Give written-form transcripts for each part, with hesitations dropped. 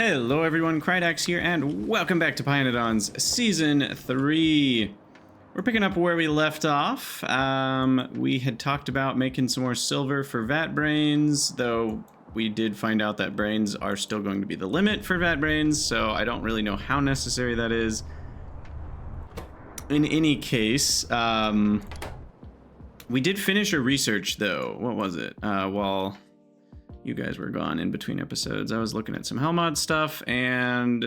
Hello everyone, Krydax here, and welcome back to pYanodon's Season 3. We're picking up where we left off. We had talked about making some more silver for vat brains, though we did find out that brains are still going to be the limit for vat brains, so I don't really know how necessary that is. In any case, we did finish a research though. What was it? While you guys were gone in between episodes, I was looking at some Hellmod stuff, and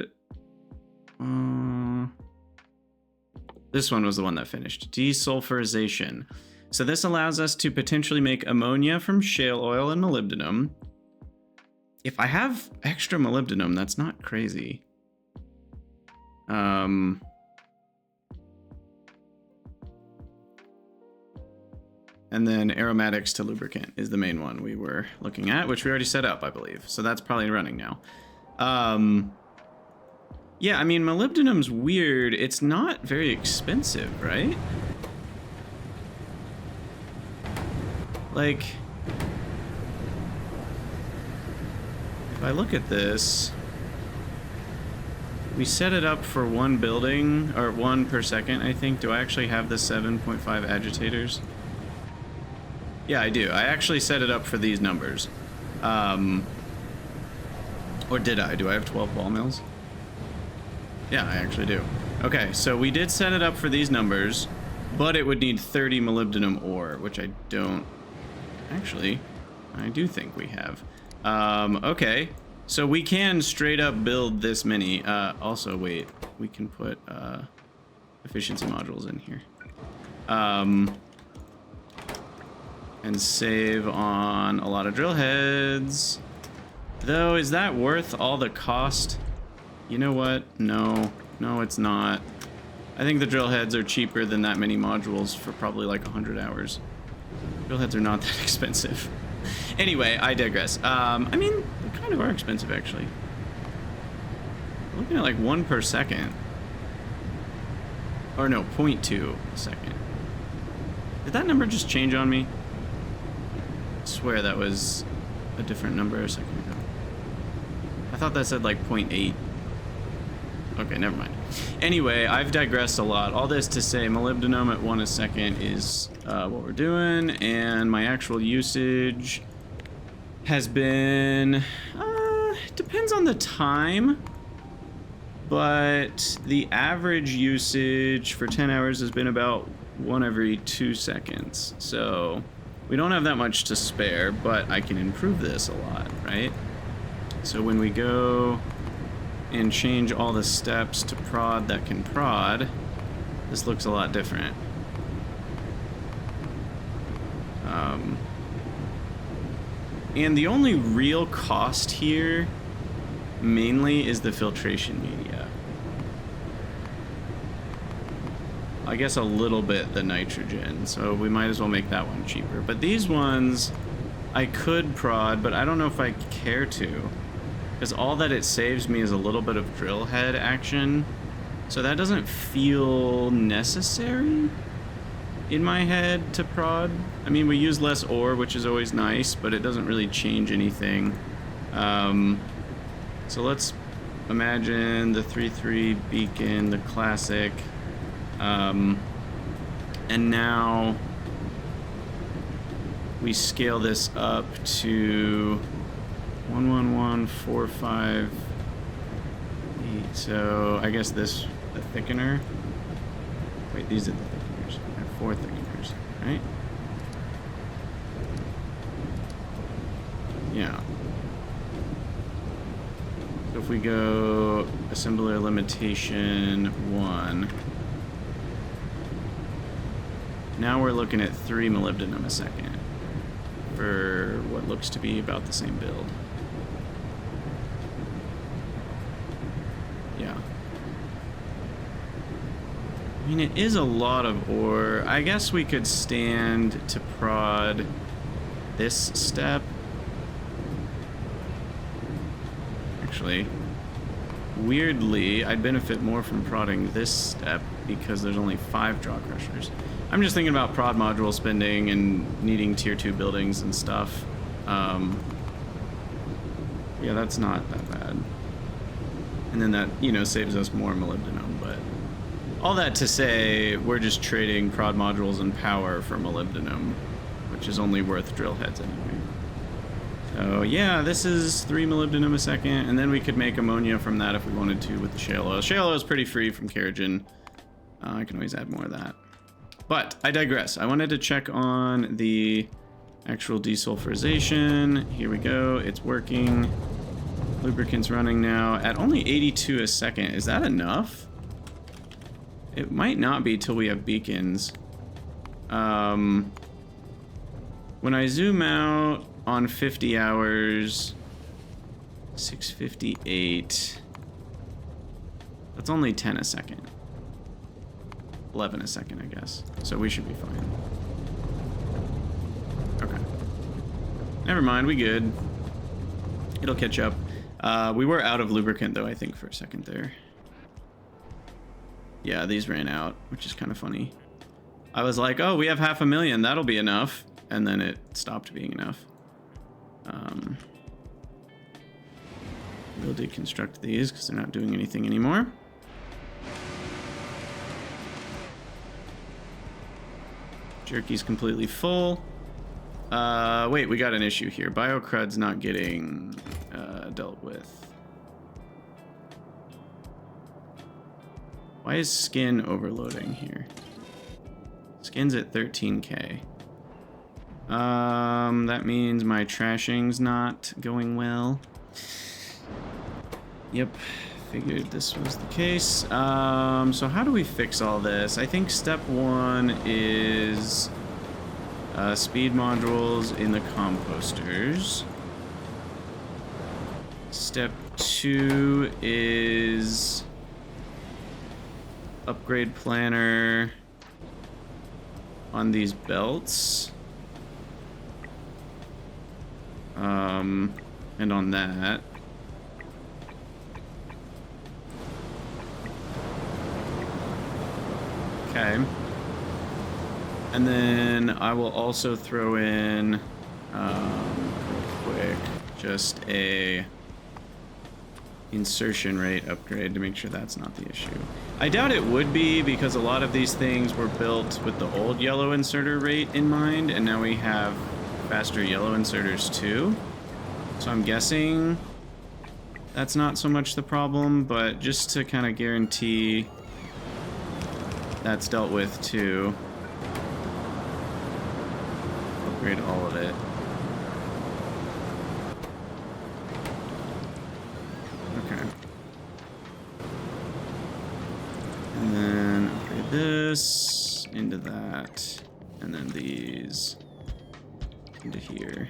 this one was the one that finished. Desulfurization. So this allows us to potentially make ammonia from shale oil and molybdenum. If I have extra molybdenum, that's not crazy. And then aromatics to lubricant is the main one we were looking at, which we already set up, I believe. So that's probably running now. Yeah, I mean, molybdenum's weird. It's not very expensive, right? Like, if I look at this, we set it up for one building, or 1 per second, I think. Do I actually have the 7.5 agitators? Yeah, I do. I actually set it up for these numbers. Or did I? Do I have 12 ball mills? Yeah, I actually do. Okay, so we did set it up for these numbers, but it would need 30 molybdenum ore, which I don't... Actually, I do think we have. Okay, so we can straight up build this many. Also, wait, we can put efficiency modules in here. And save on a lot of drill heads. Though, is that worth all the cost? You know what? No, it's not. I think the drill heads are cheaper than that many modules for probably like 100 hours. Drill heads are not that expensive. Anyway, I digress. I mean, they kind of are expensive actually. I'm looking at like 1 per second. Or no, 0.2 a second. Did that number just change on me? I swear that was a different number a second ago. I thought that said like 0.8. Okay, never mind. Anyway, I've digressed a lot. All this to say, molybdenum at 1 a second is what we're doing, and my actual usage has been, depends on the time, but the average usage for 10 hours has been about 1 every 2 seconds. So we don't have that much to spare, but I can improve this a lot, right? So when we go and change all the steps to prod that can prod, this looks a lot different. And the only real cost here mainly is the filtration media. I guess a little bit the nitrogen, so we might as well make that one cheaper. But these ones I could prod, but I don't know if I care to, because all that it saves me is a little bit of drill head action, so that doesn't feel necessary in my head to prod. I mean, we use less ore, which is always nice, but it doesn't really change anything. So let's imagine the 3.3 beacon, the classic. And now we scale this up to 11145. So I guess this, the thickener. Wait, these are the thickeners. I have 4 thickeners, right? Yeah. So if we go assembler limitation 1. Now we're looking at 3 molybdenum a second for what looks to be about the same build. Yeah. I mean, it is a lot of ore. I guess we could stand to prod this step. Actually, weirdly, I'd benefit more from prodding this step because there's only 5 draw crushers. I'm just thinking about prod module spending and needing tier 2 buildings and stuff. Yeah, that's not that bad. And then that, you know, saves us more molybdenum, but all that to say, we're just trading prod modules and power for molybdenum, which is only worth drill heads anyway. So yeah, this is 3 molybdenum a second, and then we could make ammonia from that if we wanted to with the shale oil. Shale oil is pretty free from Kerogen. I can always add more of that. But I digress. I wanted to check on the actual desulfurization. Here we go. It's working. Lubricant's running now at only 82 a second. Is that enough? It might not be till we have beacons. When I zoom out on 50 hours, 658. That's only 10 a second. 11 a second, I guess. So we should be fine. Okay. Never mind, we good. It'll catch up. We were out of lubricant though, I think, for a second there. Yeah, these ran out, which is kind of funny. I was like, oh, we have 500,000, that'll be enough. And then it stopped being enough. We'll deconstruct these because they're not doing anything anymore. Jerky's completely full. Wait, we got an issue here. BioCrud's not getting dealt with. Why is skin overloading here? Skin's at 13k. That means my trashing's not going well. Yep, figured this was the case. So how do we fix all this? I think step 1 is speed modules in the composters. Step 2 is upgrade planner on these belts. And on that. Okay. And then I will also throw in, quick, just a insertion rate upgrade to make sure that's not the issue. I doubt it would be because a lot of these things were built with the old yellow inserter rate in mind, and now we have faster yellow inserters too. So I'm guessing that's not so much the problem, but just to kind of guarantee that's dealt with too. Upgrade all of it. Okay. And then upgrade this into that, and then these into here.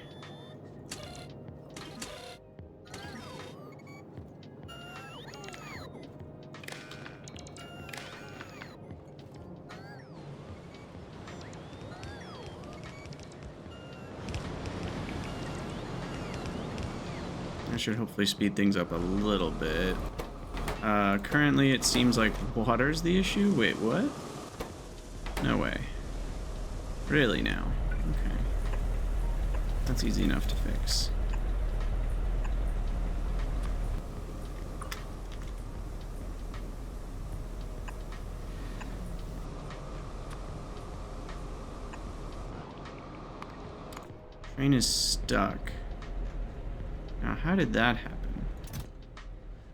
I should hopefully speed things up a little bit. Currently it seems like water's the issue. Wait, what? No way. Really now? Okay. That's easy enough to fix. Train is stuck. Now, how did that happen?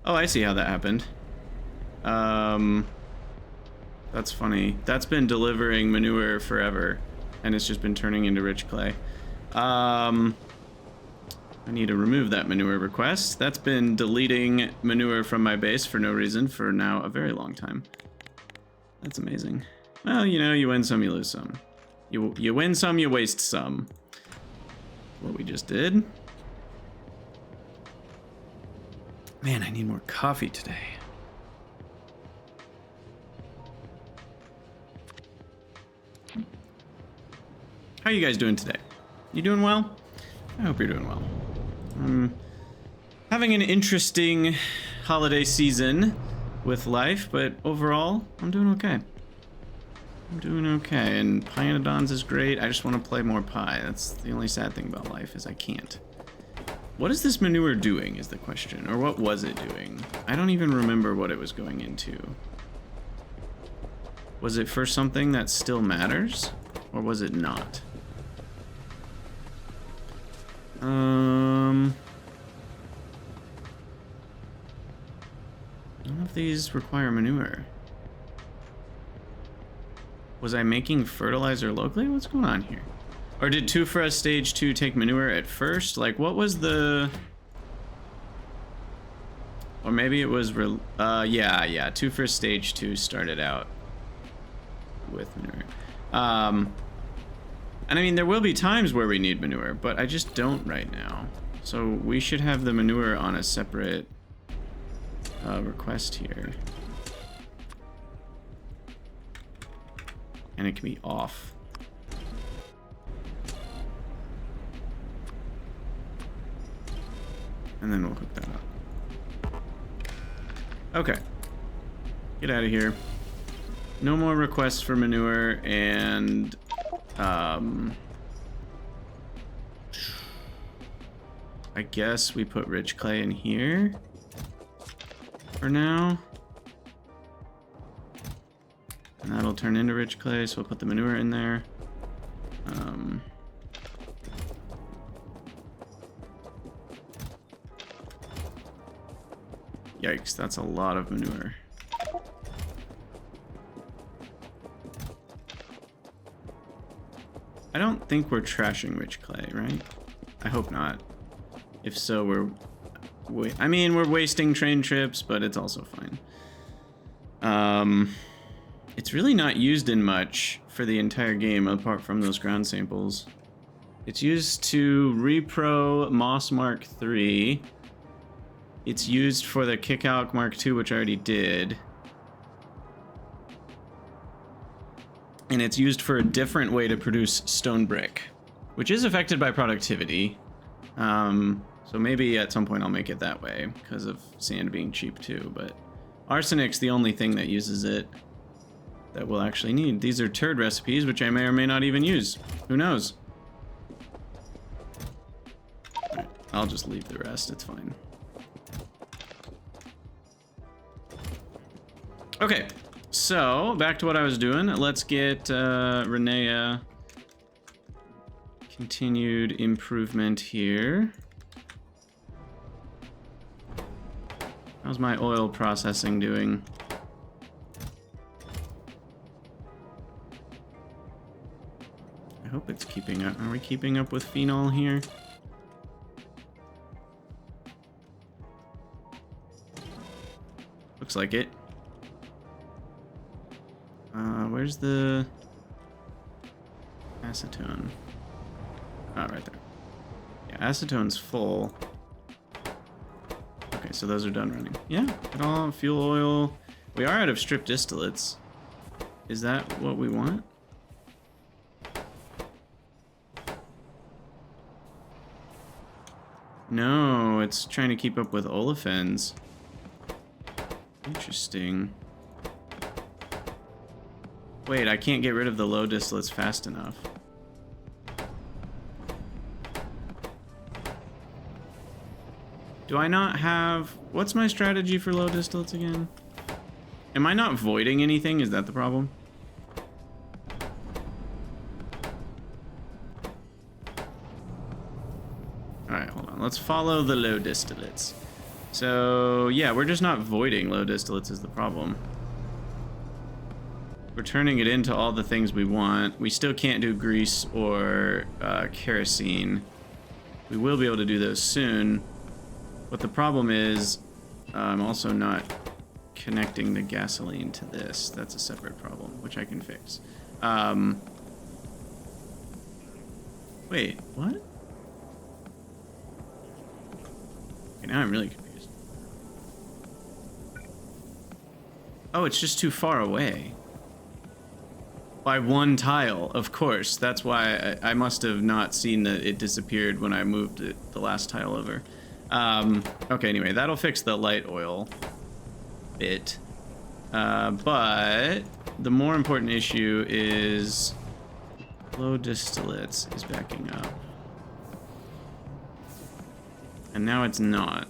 Oh, I see how that happened. That's funny. That's been delivering manure forever, and it's just been turning into rich clay. I need to remove that manure request. That's been deleting manure from my base for no reason for now a very long time. That's amazing. Well, you know, you win some, you lose some. You win some, you waste some. What we just did. Man, I need more coffee today. How are you guys doing today? You doing well? I hope you're doing well. Having an interesting holiday season with life, but overall, I'm doing okay. I'm doing okay, and pyanodon's is great. I just want to play more pie. That's the only sad thing about life, is I can't. What is this manure doing is the question, or what was it doing? I don't even remember what it was going into. Was it for something that still matters, or was it not? None of these require manure. Was I making fertilizer locally? What's going on here? Or did 2 for us stage 2 take manure at first? Like, what was the... Or maybe it was... yeah. 2 for stage 2 started out with manure. And I mean, there will be times where we need manure, but I just don't right now. So we should have the manure on a separate request here. And it can be off. And then we'll hook that up. Okay. Get out of here. No more requests for manure, and I guess we put rich clay in here for now. And that'll turn into rich clay, so we'll put the manure in there. Yikes, that's a lot of manure. I don't think we're trashing rich clay, right? I hope not. If so, we're wasting train trips, but it's also fine. It's really not used in much for the entire game apart from those ground samples. It's used to repro Moss Mark III. It's used for the Kickalc Mark II, which I already did. And it's used for a different way to produce stone brick, which is affected by productivity. So maybe at some point I'll make it that way because of sand being cheap too, but arsenic's the only thing that uses it that we'll actually need. These are turd recipes, which I may or may not even use. Who knows? Right, I'll just leave the rest, it's fine. Okay, so back to what I was doing. Let's get Renea continued improvement here. How's my oil processing doing? I hope it's keeping up. Are we keeping up with phenol here? Looks like it. Where's the acetone? Oh, right there. Yeah, acetone's full. Okay, so those are done running. Yeah, it all fuel oil. We are out of strip distillates. Is that what we want? No, it's trying to keep up with olefins. Interesting. Wait, I can't get rid of the low distillates fast enough. Do I not have... What's my strategy for low distillates again? Am I not voiding anything? Is that the problem? Alright, hold on. Let's follow the low distillates. So, yeah, we're just not voiding low distillates is the problem. We're turning it into all the things we want. We still can't do grease or kerosene. We will be able to do those soon. But the problem is, I'm also not connecting the gasoline to this. That's a separate problem, which I can fix. Wait, what? Okay, now I'm really confused. Oh, it's just too far away. By one tile, of course. That's why I must have not seen that it disappeared when I moved it, the last tile over. Okay, anyway, that'll fix the light oil bit. But the more important issue is low distillates is backing up. And now it's not.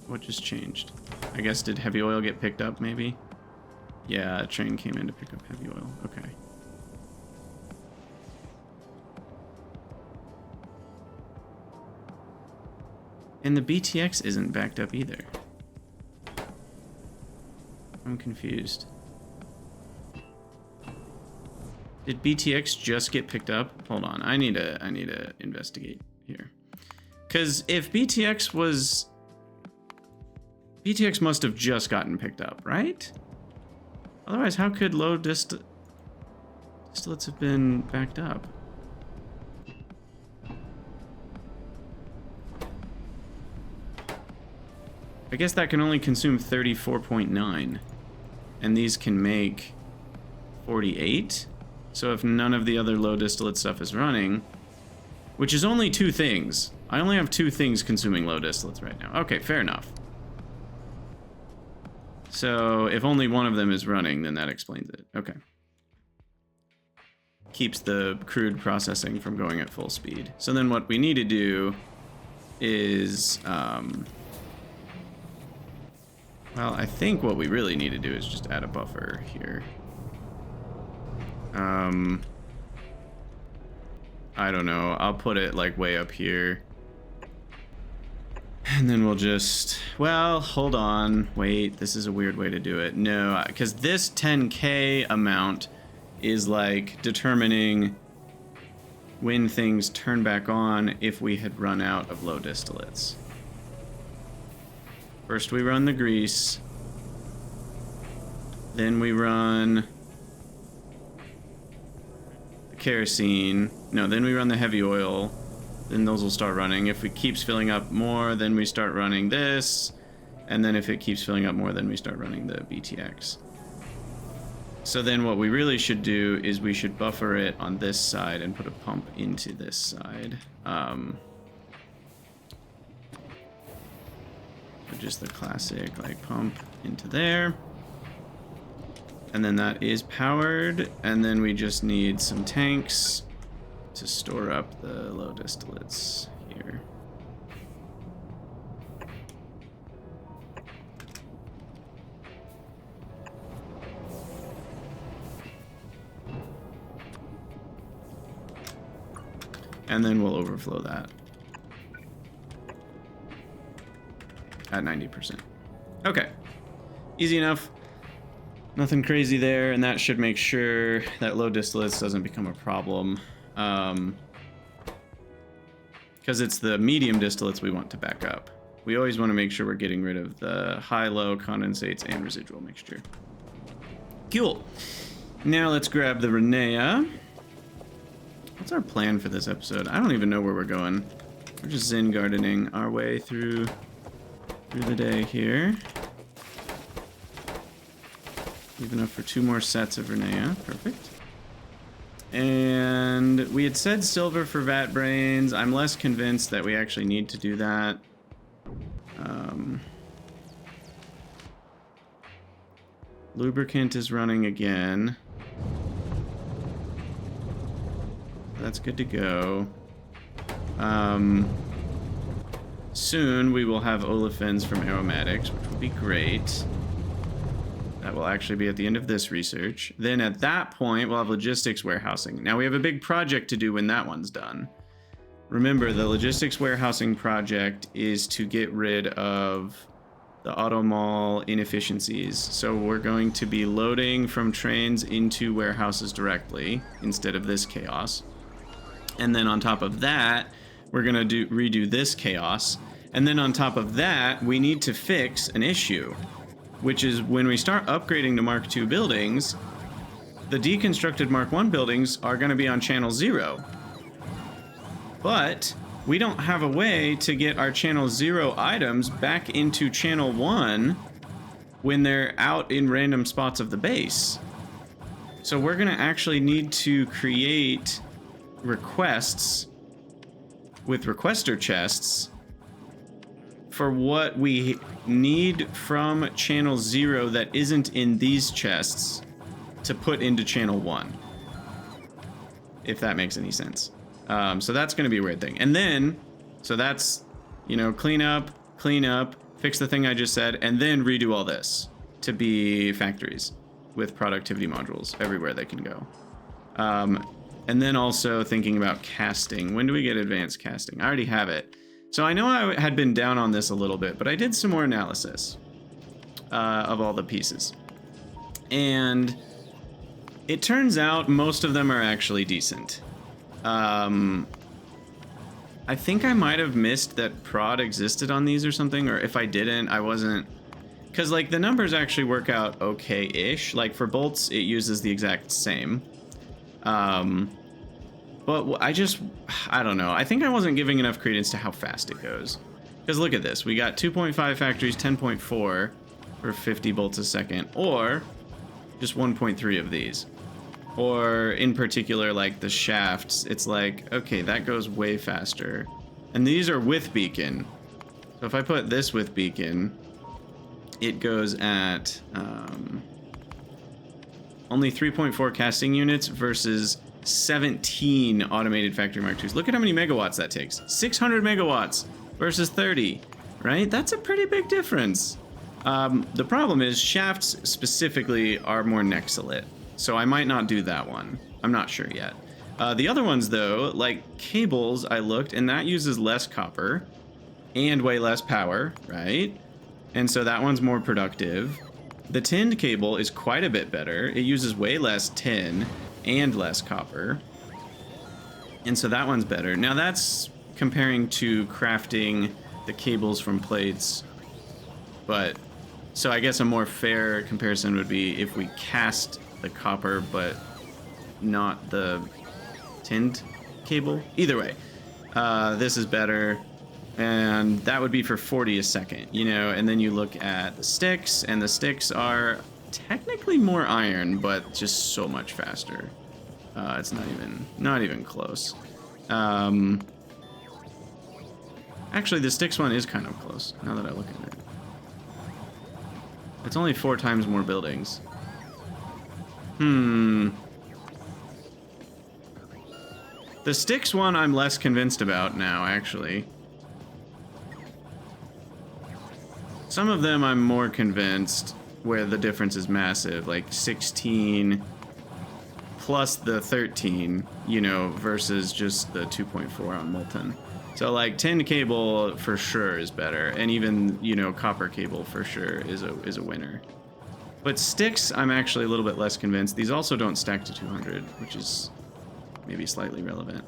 What just changed? I guess did heavy oil get picked up maybe? Yeah, a train came in to pick up heavy oil. Okay. And the BTX isn't backed up either. I'm confused. Did BTX just get picked up? Hold on, I need to investigate here. Cause if BTX must have just gotten picked up, right? Otherwise, how could low distillates have been backed up? I guess that can only consume 34.9, and these can make 48. So if none of the other low distillate stuff is running, which is only 2 things. I only have 2 things consuming low distillates right now. Okay, fair enough. So if only one of them is running, then that explains it. Okay. Keeps the crude processing from going at full speed. So then what we need to do is, well, I think what we really need to do is just add a buffer here. I don't know. I'll put it like way up here. And then we'll just, well, hold on. Wait, this is a weird way to do it. No, because this 10K amount is like determining when things turn back on if we had run out of low distillates. First we run the grease. Then we run the kerosene. No, then we run the heavy oil. Then those will start running. If it keeps filling up more, then we start running this. And then if it keeps filling up more, then we start running the BTX. So then what we really should do is we should buffer it on this side and put a pump into this side. Just the classic like pump into there. And then that is powered. And then we just need some tanks to store up the low distillates here. And then we'll overflow that at 90%. Okay, easy enough. Nothing crazy there, and that should make sure that low distillates doesn't become a problem. Because it's the medium distillates we want to back up. We always want to make sure we're getting rid of the high-low condensates and residual mixture. Cool. Now let's grab the Renea. What's our plan for this episode? I don't even know where we're going. We're just Zen gardening our way through the day here. Leave enough for 2 more sets of Renea. Perfect. And we had said silver for vat brains. I'm less convinced that we actually need to do that. Lubricant is running again. That's good to go. Soon we will have olefins from aromatics, which will be great. That will actually be at the end of this research. Then at that point, we'll have logistics warehousing. Now we have a big project to do when that one's done. Remember, the logistics warehousing project is to get rid of the auto mall inefficiencies. So we're going to be loading from trains into warehouses directly instead of this chaos. And then on top of that, we're going to redo this chaos. And then on top of that, we need to fix an issue, which is when we start upgrading to Mark II buildings, the deconstructed Mark I buildings are going to be on channel 0. But we don't have a way to get our channel 0 items back into channel 1 when they're out in random spots of the base. So we're going to actually need to create requests with requester chests for what we need from channel 0 that isn't in these chests to put into channel 1, if that makes any sense. So that's going to be a weird thing. And then, so that's You know, clean up, fix the thing I just said, and then redo all this to be factories with productivity modules everywhere they can go. And then also thinking about casting. When do we get advanced casting? I already have it. So I know I had been down on this a little bit, but I did some more analysis of all the pieces. And it turns out most of them are actually decent. I think I might have missed that prod existed on these or something, or if I didn't, I wasn't... Because, like, the numbers actually work out okay-ish. Like, for bolts, it uses the exact same. But I don't know. I think I wasn't giving enough credence to how fast it goes. Because look at this. We got 2.5 factories, 10.4 for 50 bolts a second. Or just 1.3 of these. Or in particular, like the shafts, it's like, okay, that goes way faster. And these are with beacon. So if I put this with beacon, it goes at only 3.4 casting units versus 17 automated factory Mark IIs. Look at how many megawatts that takes. 600 megawatts versus 30, right? That's a pretty big difference. The problem is shafts specifically are more Nexalit, so I might not do that one. I'm not sure yet. The other ones though, like cables, I looked, and that uses less copper and way less power, right? And so that one's more productive. The tinned cable is quite a bit better. It uses way less tin and less copper. And so that one's better. Now that's comparing to crafting the cables from plates. But, so I guess a more fair comparison would be if we cast the copper, but not the tinned cable. Either way, this is better. And that would be for 40 a second, you know, and then you look at the sticks, and the sticks are technically more iron, but just so much faster. It's not even close. Actually, the sticks one is kind of close, now that I look at it. It's only 4 times more buildings. The sticks one I'm less convinced about now, actually. Some of them I'm more convinced where the difference is massive, like 16 plus the 13, you know, versus just the 2.4 on molten. So like tin cable for sure is better, and even, you know, copper cable for sure is a winner. But sticks, I'm actually a little bit less convinced. These also don't stack to 200, which is maybe slightly relevant.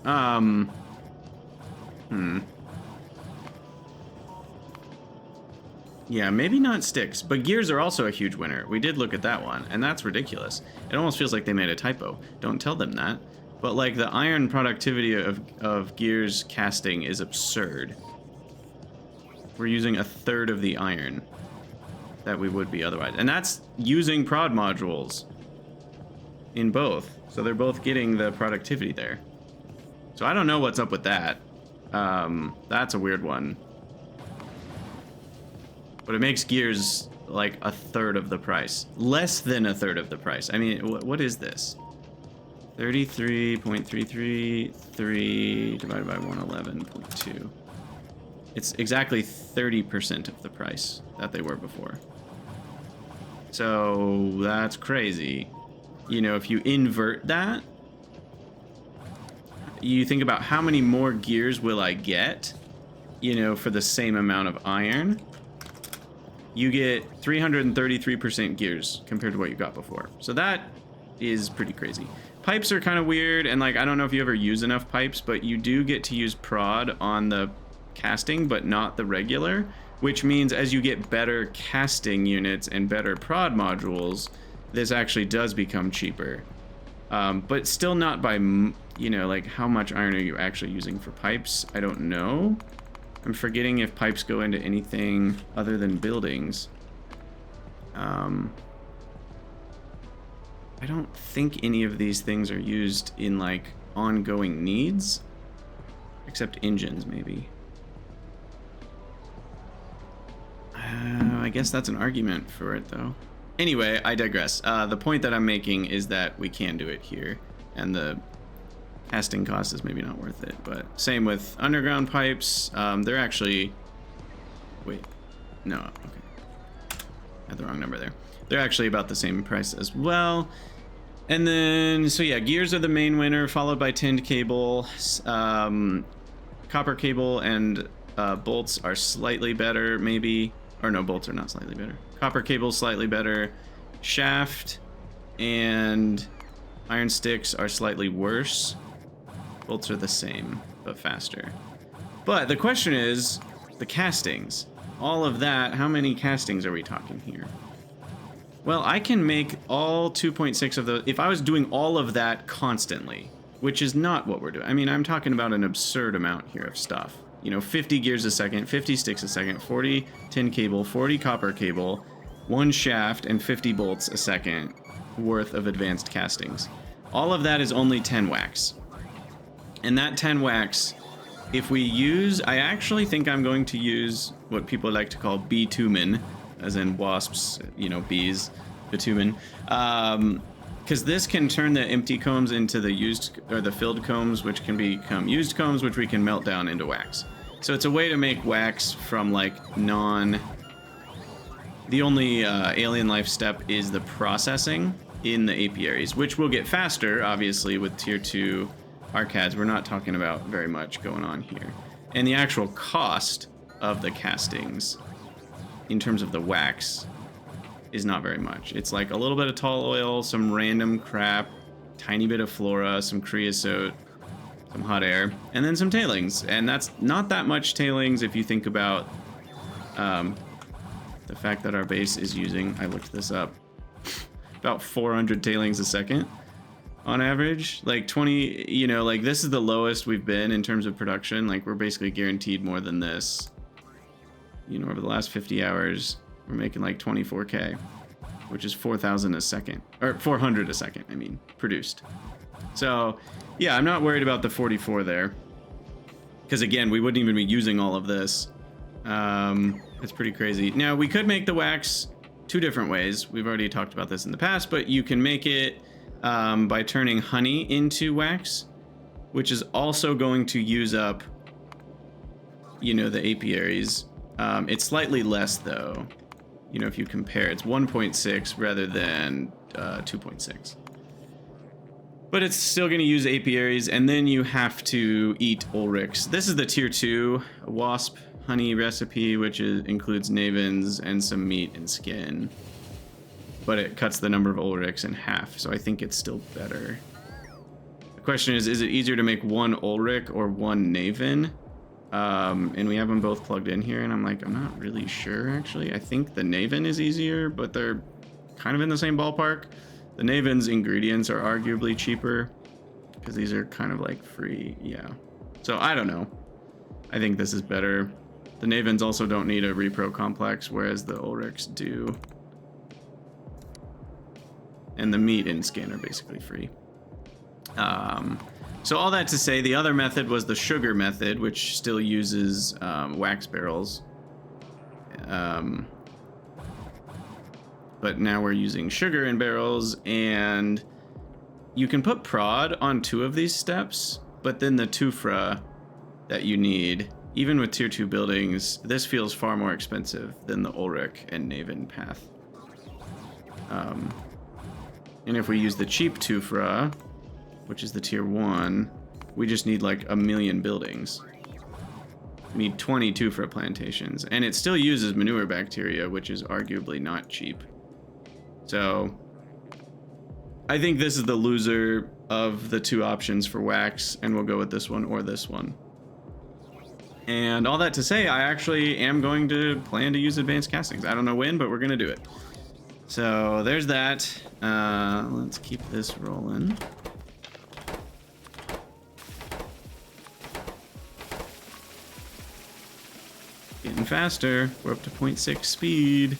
Yeah, maybe not sticks, but gears are also a huge winner. We did look at that one, and that's ridiculous. It almost feels like they made a typo. Don't tell them that. But like the iron productivity of gears casting is absurd. We're using 1/3 of the iron that we would be otherwise. And that's using prod modules in both. So they're both getting the productivity there. So I don't know what's up with that. That's a weird one. But it makes gears like 1/3 of the price. Less than 1/3 of the price. I mean, what is this? 33.333 divided by 111.2. It's exactly 30% of the price that they were before. So that's crazy. You know, if you invert that, you think about how many more gears will I get, you know, for the same amount of iron. You get 333% gears compared to what you got before. So that is pretty crazy. Pipes are kind of weird, and like, I don't know if you ever use enough pipes, but you do get to use prod on the casting, but not the regular, which means as you get better casting units and better prod modules, this actually does become cheaper. But still not by, you know, like how much iron are you actually using for pipes? I don't know. I'm forgetting if pipes go into anything other than buildings. I don't think any of these things are used in like ongoing needs, except engines maybe. I guess that's an argument for it though. Anyway, I digress. The point that I'm making is that we can do it here, and the casting cost is maybe not worth it. But same with underground pipes. They're actually Wait, no, okay. I had the wrong number there. They're actually about the same price as well. And then, so yeah, gears are the main winner, followed by tinned cable. Copper cable and bolts are slightly better, maybe. Or no, bolts are not slightly better. Copper cable slightly better. Shaft and iron sticks are slightly worse. Bolts are the same, but faster. But the question is, the castings. All of that, how many castings are we talking here? Well, I can make all 2.6 of those. If I was doing all of that constantly, which is not what we're doing. I mean, I'm talking about an absurd amount here of stuff. You know, 50 gears a second, 50 sticks a second, 40 tin cable, 40 copper cable, 1 shaft, and 50 bolts a second worth of advanced castings. All of that is only 10 wax. And that 10 wax, if we use, I actually think I'm going to use what people like to call bitumen, as in wasps, you know, bees, bitumen. Because this can turn the empty combs into the used, or the filled combs, which can become used combs, which we can melt down into wax. So it's a way to make wax from like the only alien life step is the processing in the apiaries, which will get faster, obviously, with tier 2 arcads. We're not talking about very much going on here. And the actual cost of the castings, in terms of the wax, is not very much. It's like a little bit of tall oil, some random crap, tiny bit of flora, some creosote, some hot air, and then some tailings. And that's not that much tailings if you think about the fact that our base is using, I looked this up, about 400 tailings a second on average. Like 20, you know, like this is the lowest we've been in terms of production. Like we're basically guaranteed more than this. You know, over the last 50 hours, we're making like 24K, which is 4,000 a second, or 400 a second, I mean, produced. So yeah, I'm not worried about the 44 there, because again, we wouldn't even be using all of this. It's pretty crazy. Now we could make the wax 2 different ways. We've already talked about this in the past, but you can make it by turning honey into wax, which is also going to use up, you know, the apiaries. It's slightly less though. You know, if you compare, it's 1.6 rather than 2.6. But it's still going to use apiaries, and then you have to eat Ulrichs. This is the tier 2 wasp honey recipe, which includes navins and some meat and skin. But it cuts the number of Ulrichs in half, so I think it's still better. The question is it easier to make 1 Ulrich or 1 navin? And we have them both plugged in here, and I'm like, I'm not really sure, actually. I think the navin is easier, but they're kind of in the same ballpark. The navin's ingredients are arguably cheaper, because these are kind of like free, yeah. So I don't know. I think this is better. The navins also don't need a repro complex, whereas the Ulrichs do. And the meat and skin are basically free. So all that to say, the other method was the sugar method, which still uses wax barrels. But now we're using sugar in barrels, and you can put prod on 2 of these steps, but then the tufra that you need, even with tier 2 buildings, this feels far more expensive than the Ulrich and Navin path. And if we use the cheap tufra, which is the tier 1, we just need like 1,000,000 buildings. We need 20 tufra plantations, and it still uses manure bacteria, which is arguably not cheap. So I think this is the loser of the 2 options for wax, and we'll go with this one or this one. And all that to say, I actually am going to plan to use advanced castings. I don't know when, but we're going to do it. So there's that. Let's keep this rolling. Getting faster. We're up to 0.6 speed.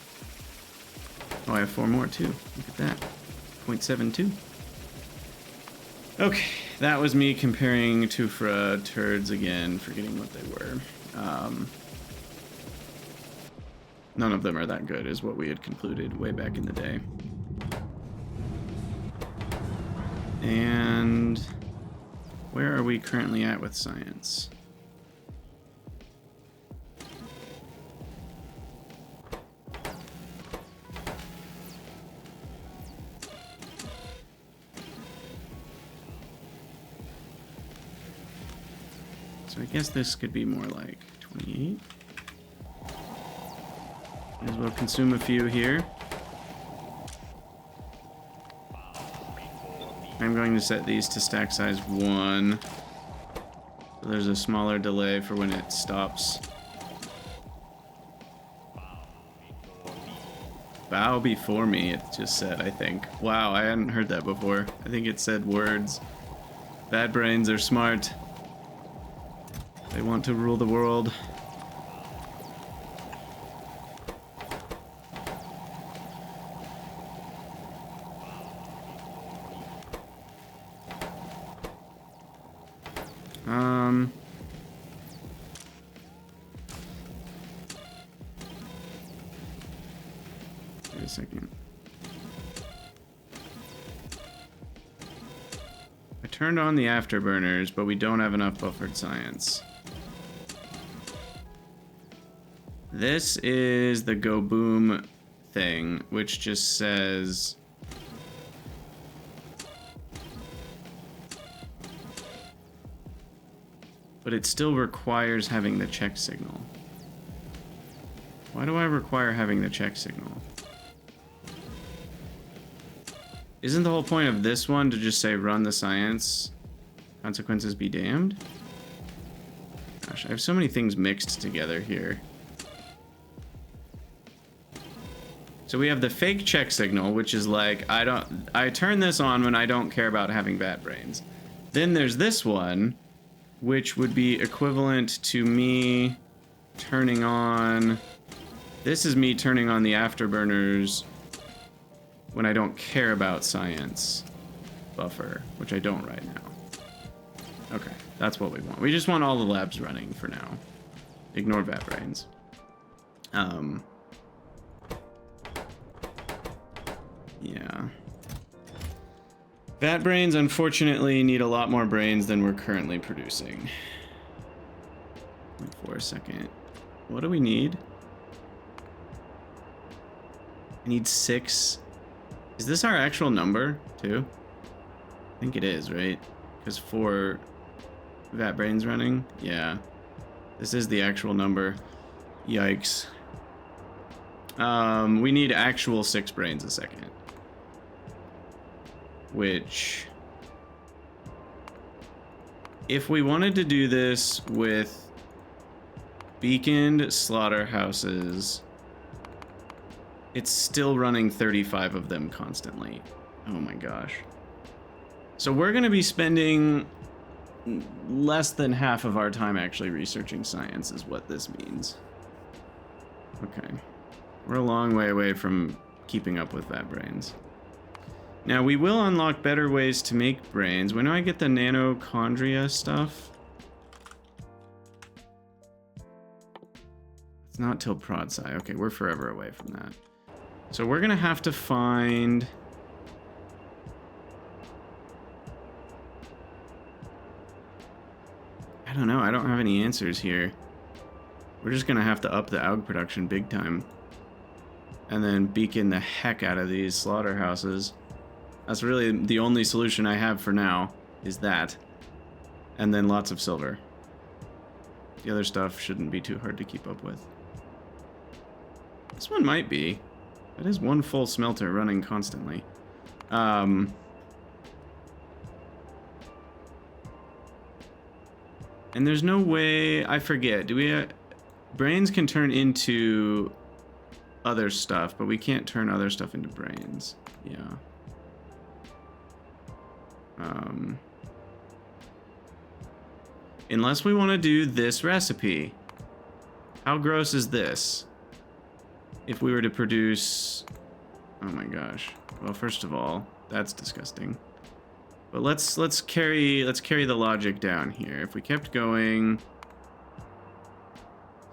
Oh, I have 4 more too. Look at that. 0.72. Okay, that was me comparing tufra turds again, forgetting what they were. None of them are that good, is what we had concluded way back in the day. And where are we currently at with science? So I guess this could be more like 28. Might as well consume a few here. I'm going to set these to stack size 1. So there's a smaller delay for when it stops. Bow before me, it just said, I think. Wow, I hadn't heard that before. I think it said words. Bad brains are smart. They want to rule the world. Wait a second. I turned on the afterburners, but we don't have enough buffered science. This is the go boom thing, which just says but it still requires having the check signal. Why do I require having the check signal? Isn't the whole point of this one to just say run the science, consequences be damned? Gosh, I have so many things mixed together here. So we have the fake check signal, which is like, I turn this on when I don't care about having bad brains. Then there's this one, which would be equivalent to me turning on, this is me turning on the afterburners when I don't care about science buffer, which I don't right now. Okay, that's what we want. We just want all the labs running for now. Ignore bad brains. Yeah. Vat brains, unfortunately, need a lot more brains than we're currently producing. Wait for a second. What do we need? I need 6. Is this our actual number, too? I think it is, right? Because 4 vat brains running? Yeah. This is the actual number. Yikes. We need actual 6 brains a second. Which, if we wanted to do this with beaconed slaughterhouses, it's still running 35 of them constantly. Oh my gosh. So we're going to be spending less than half of our time actually researching science is what this means. Okay. We're a long way away from keeping up with vat brains. Now, we will unlock better ways to make brains. When do I get the nanochondria stuff? It's not till prod sci. Okay, we're forever away from that. So we're going to have to find... I don't know. I don't have any answers here. We're just going to have to up the AUG production big time. And then beacon the heck out of these slaughterhouses. That's really the only solution I have for now, is that. And then lots of silver. The other stuff shouldn't be too hard to keep up with. This one might be. That is one full smelter running constantly. And there's no way, I forget, do we... brains can turn into other stuff, but we can't turn other stuff into brains. Yeah. Unless we want to do this recipe. How gross is this? If we were to produce... Oh my gosh. Well, first of all, that's disgusting. But let's carry the logic down here. If we kept going...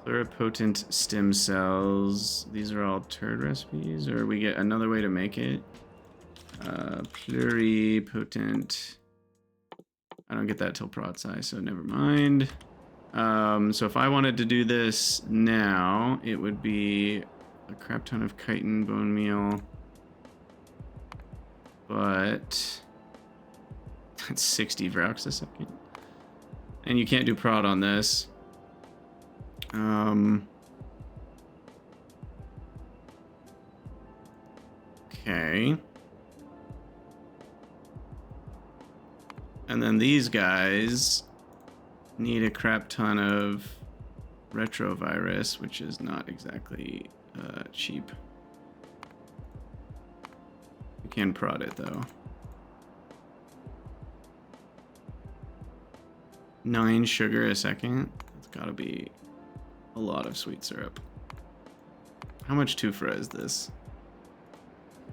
Pluripotent stem cells. These are all turd recipes, or we get another way to make it. Pluripotent. I don't get that till prod sci, so never mind. So if I wanted to do this now, it would be a crap ton of chitin bone meal. But that's 60 Vraux a second. And you can't do prod on this. Okay. And then these guys need a crap ton of retrovirus, which is not exactly cheap. You can prod it though. 9 sugar a second. That's gotta be a lot of sweet syrup. How much tufra is this?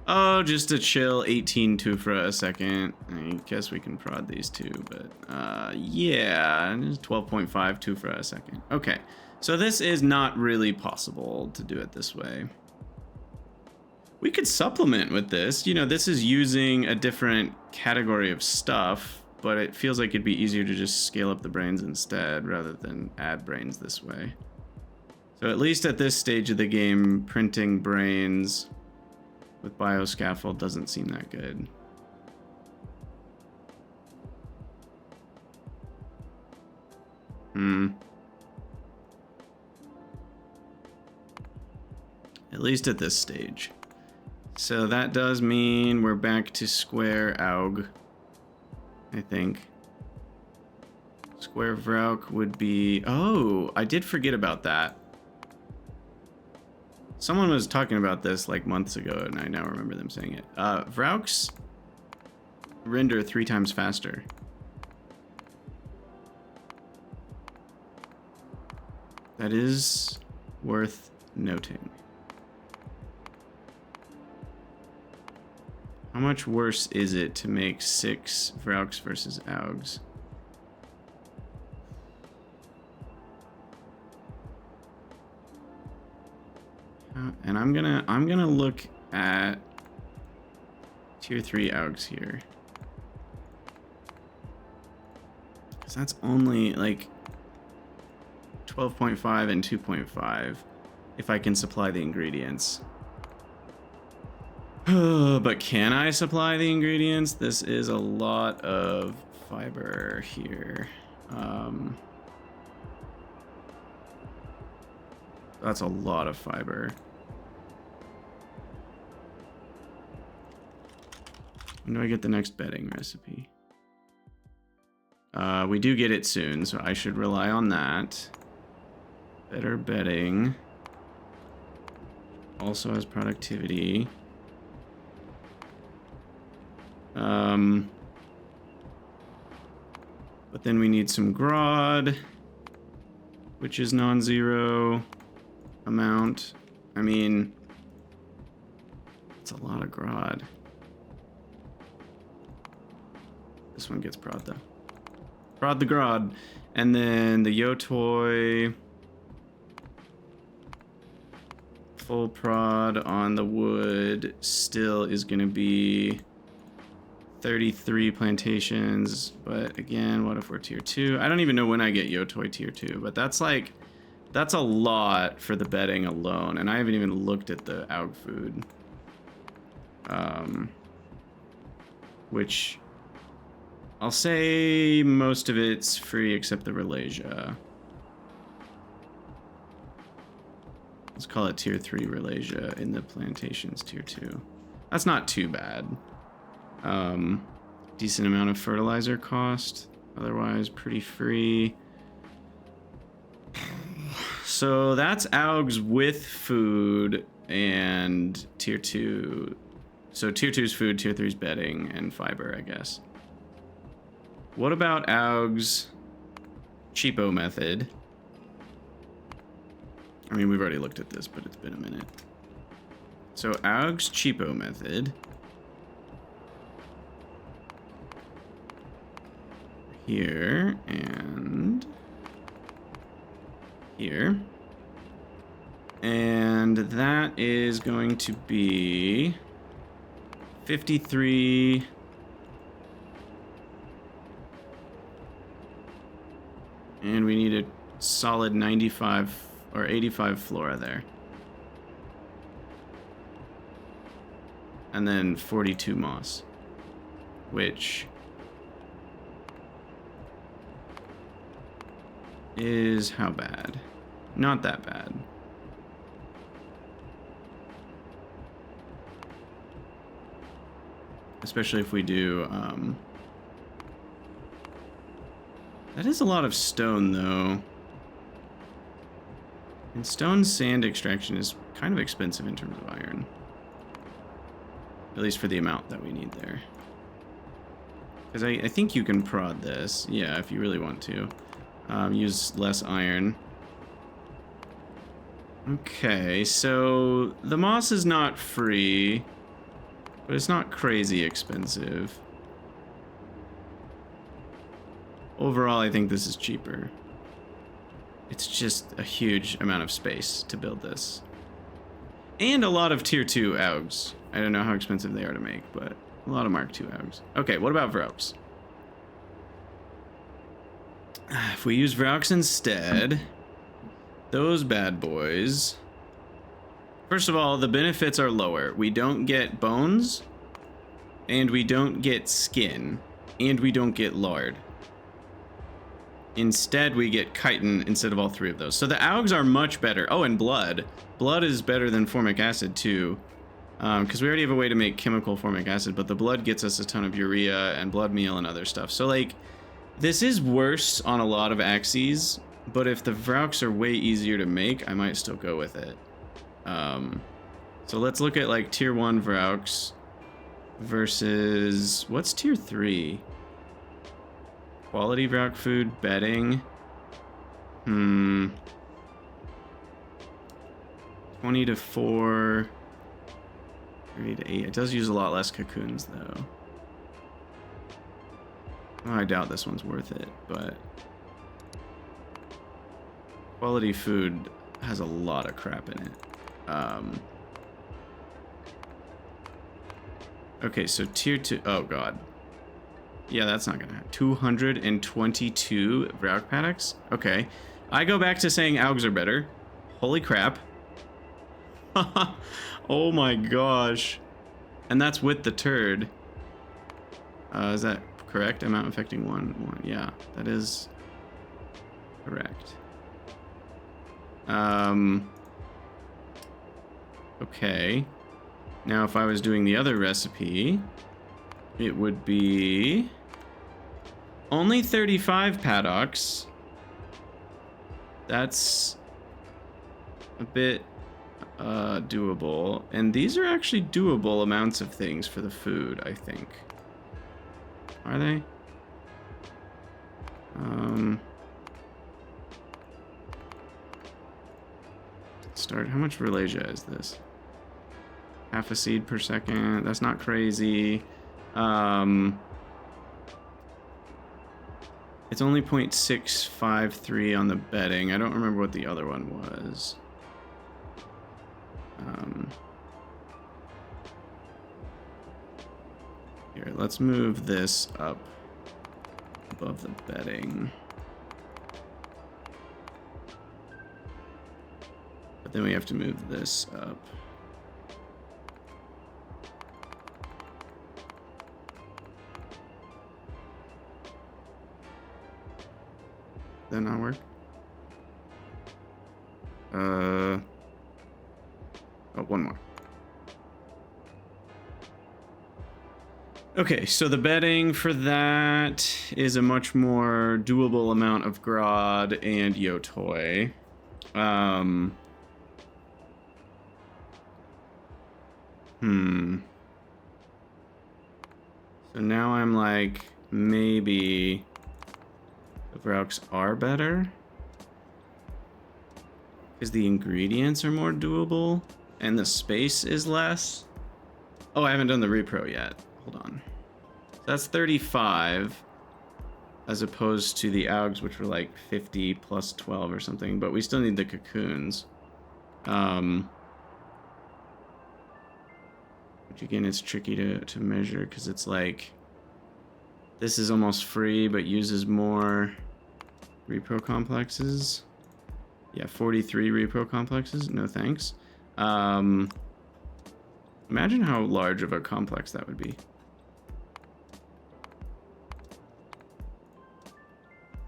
Oh, just a chill 18 tufra a second. I guess we can prod these two, but yeah, 12.5 tufra a second. Okay, so this is not really possible to do it this way. We could supplement with this. You know, this is using a different category of stuff, but it feels like it'd be easier to just scale up the brains instead rather than add brains this way. So at least at this stage of the game, printing brains with bioscaffold doesn't seem that good. At least at this stage. So that does mean we're back to square aug, I think. Square Vrauk would be... Oh, I did forget about that. Someone was talking about this like months ago, and I now remember them saying it. Vrauks render 3 times faster. That is worth noting. How much worse is it to make 6 Vrauks versus Augs? And I'm gonna look at tier 3 Augs here. Cause that's only like 12.5 and 2.5 if I can supply the ingredients. But can I supply the ingredients? This is a lot of fiber here. That's a lot of fiber. When do I get the next bedding recipe? We do get it soon, so I should rely on that. Better bedding. Also has productivity. But then we need some grod, which is non-zero amount. I mean, it's a lot of grod. This one gets prod though. Prod the grod. And then the Yotoi. Full prod on the wood still is gonna be 33 plantations, but again, what if we're tier 2? I don't even know when I get Yotoi tier 2, but that's a lot for the bedding alone, and I haven't even looked at the Aug food. Which I'll say most of it's free except the Ralasia. Let's call it tier 3 Ralasia in the plantations tier 2. That's not too bad. Decent amount of fertilizer cost, otherwise pretty free. So that's Augs with food and tier 2. So tier 2's food, tier 3's bedding and fiber, I guess. What about Augs cheapo method? I mean, we've already looked at this, but it's been a minute. So Augs cheapo method. Here and here. And that is going to be 53. And we need a solid 95 or 85 flora there. And then 42 moss, which is how bad? Not that bad. Especially if we do, that is a lot of stone, though. And stone sand extraction is kind of expensive in terms of iron. At least for the amount that we need there. Because I think you can prod this, yeah, if you really want to. Use less iron. Okay, so the moss is not free, but it's not crazy expensive. Overall, I think this is cheaper. It's just a huge amount of space to build this. And a lot of tier 2 augs. I don't know how expensive they are to make, but a lot of Mark 2 augs. Okay, what about Vraux? If we use Vraux instead, those bad boys. First of all, the benefits are lower. We don't get bones, and we don't get skin, and we don't get lard. Instead, we get chitin instead of all three of those. So the augs are much better. Oh, and blood. Blood is better than formic acid, too. Because we already have a way to make chemical formic acid, but the blood gets us a ton of urea and blood meal and other stuff. So, like, this is worse on a lot of axes, but if the Vraux are way easier to make, I might still go with it. So let's look at, like, tier 1 Vraux versus... What's tier 3? Quality Vraux food, bedding. 20 to 4. 3 to 8. It does use a lot less cocoons, though. Well, I doubt this one's worth it, but... Quality food has a lot of crap in it. Okay, so tier 2... Oh, God. Yeah, that's not gonna happen. 222 Vraux paddocks? Okay. I go back to saying augs are better. Holy crap. Oh my gosh. And that's with the turd. Is that correct? Amount affecting one. Yeah, that is correct. Okay. Now, if I was doing the other recipe, it would be only 35 paddocks. That's a bit doable. And these are actually doable amounts of things for the food, I think. Are they? Start. How much Verlasia is this? Half a seed per second. That's not crazy. It's only 0.653 on the bedding. I don't remember what the other one was. Here, let's move this up above the bedding. But then we have to move this up. That not work? Oh, one more. Okay, so the bedding for that is a much more doable amount of Grod and Yotoi. So now I'm like, maybe the Vraux are better because the ingredients are more doable and the space is less. Oh, I haven't done the repro yet. Hold on. So that's 35 as opposed to the augs, which were like 50 plus 12 or something, but we still need the cocoons. Which again, it's tricky to measure because it's like, this is almost free, but uses more repro complexes. Yeah, 43 repro complexes. No thanks. Imagine how large of a complex that would be.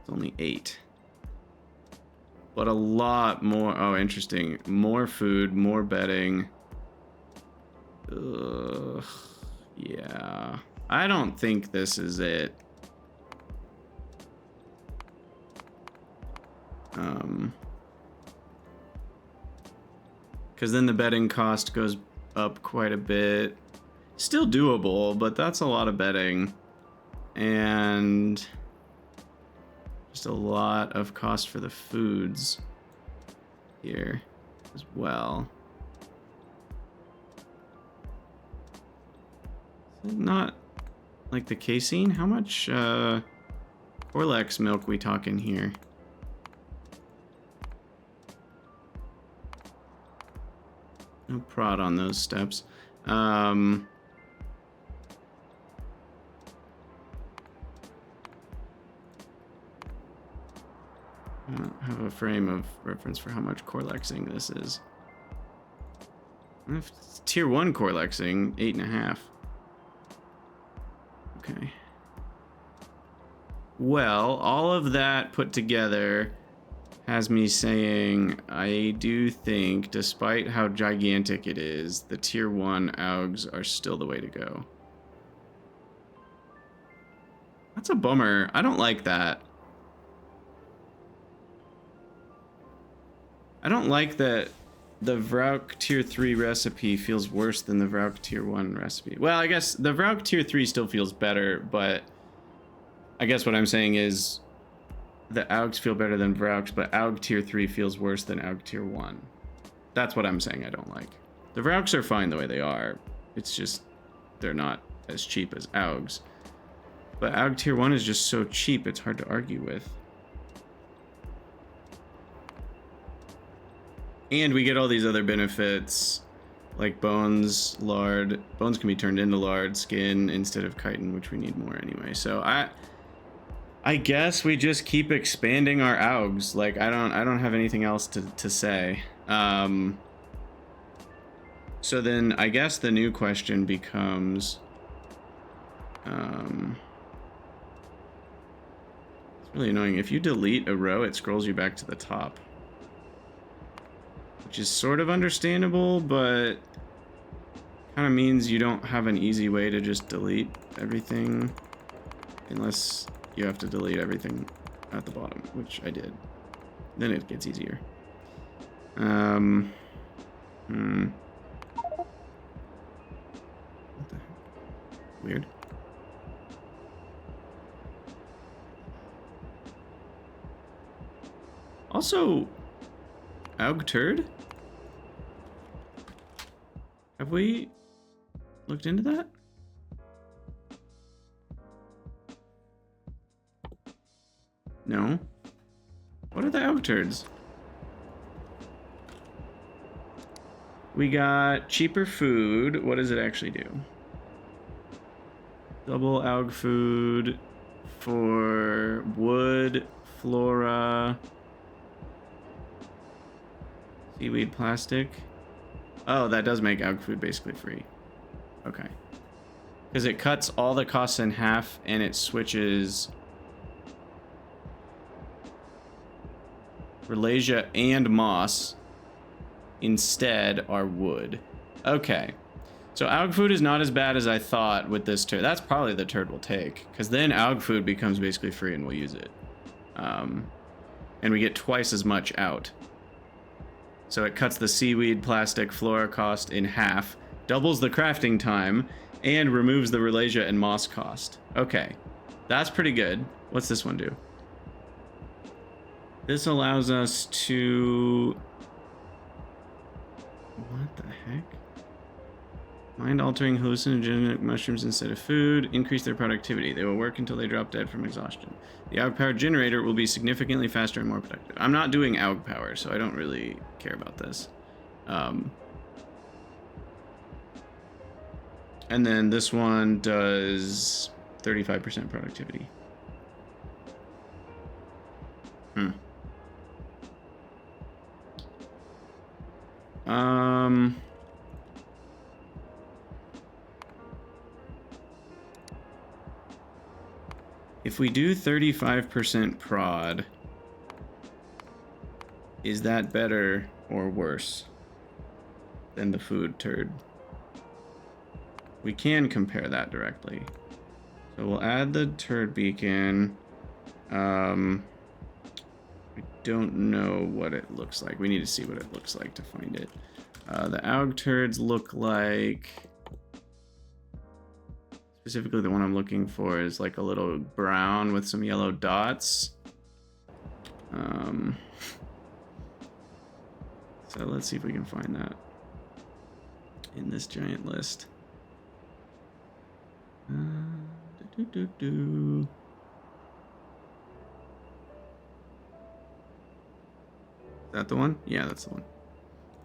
It's only 8. but a lot more. Oh, interesting. More food, more bedding. Ugh, yeah. I don't think this is it. Because then the bedding cost goes up quite a bit. Still doable, but that's a lot of bedding. And just a lot of cost for the foods here as well. Is it not like the casein? How much Corlex milk we talking here? No prod on those steps. I don't have a frame of reference for how much Corlexing this is. If it's tier 1 Corlexing, 8.5. Okay. Well, all of that put together has me saying I do think, despite how gigantic it is, the tier 1 AUGs are still the way to go. That's a bummer. I don't like that. I don't like that the Vrauk tier 3 recipe feels worse than the Vrauk tier 1 recipe. Well, I guess the Vrauk tier 3 still feels better, but I guess what I'm saying is the AUGs feel better than Vrauks, but AUG tier 3 feels worse than AUG tier 1. That's what I'm saying I don't like. The Vrauks are fine the way they are. It's just they're not as cheap as AUGs. But AUG tier 1 is just so cheap, it's hard to argue with. And we get all these other benefits, like bones, lard. Bones can be turned into lard, skin instead of chitin, which we need more anyway. So I guess we just keep expanding our AUGs. Like I don't have anything else to say. So then I guess the new question becomes, it's really annoying. If you delete a row, it scrolls you back to the top, which is sort of understandable, but kind of means you don't have an easy way to just delete everything unless you have to delete everything at the bottom, which I did. Then it gets easier. What the heck? Weird. Also, AUG turd? Have we looked into that? No. What are the AUG turds? We got cheaper food. What does it actually do? Double AUG food for wood, flora, seaweed, plastic. Oh, that does make AUG food basically free. Okay. Because it cuts all the costs in half and it switches Ralasia and moss instead are wood. Okay. So AUG food is not as bad as I thought with this turd. That's probably the turd we'll take, because then AUG food becomes basically free and we'll use it. And we get twice as much out. So it cuts the seaweed, plastic, flora cost in half, doubles the crafting time, and removes the Ralasia and moss cost. Okay. That's pretty good. What's this one do? This allows us to... What the heck? Mind-altering hallucinogenic mushrooms instead of food. Increase their productivity. They will work until they drop dead from exhaustion. The AUG power generator will be significantly faster and more productive. I'm not doing AUG power, so I don't really care about this. And then this one does 35% productivity. If we do 35% prod, Is that better or worse than the food turd? We can compare that directly. So we'll add the turd beacon. I don't know what it looks like. We need to see what it looks like to find it. The AUG turds look like... Specifically, the one I'm looking for is like a little brown with some yellow dots. So let's see if we can find that in this giant list. Is that the one? Yeah, that's the one.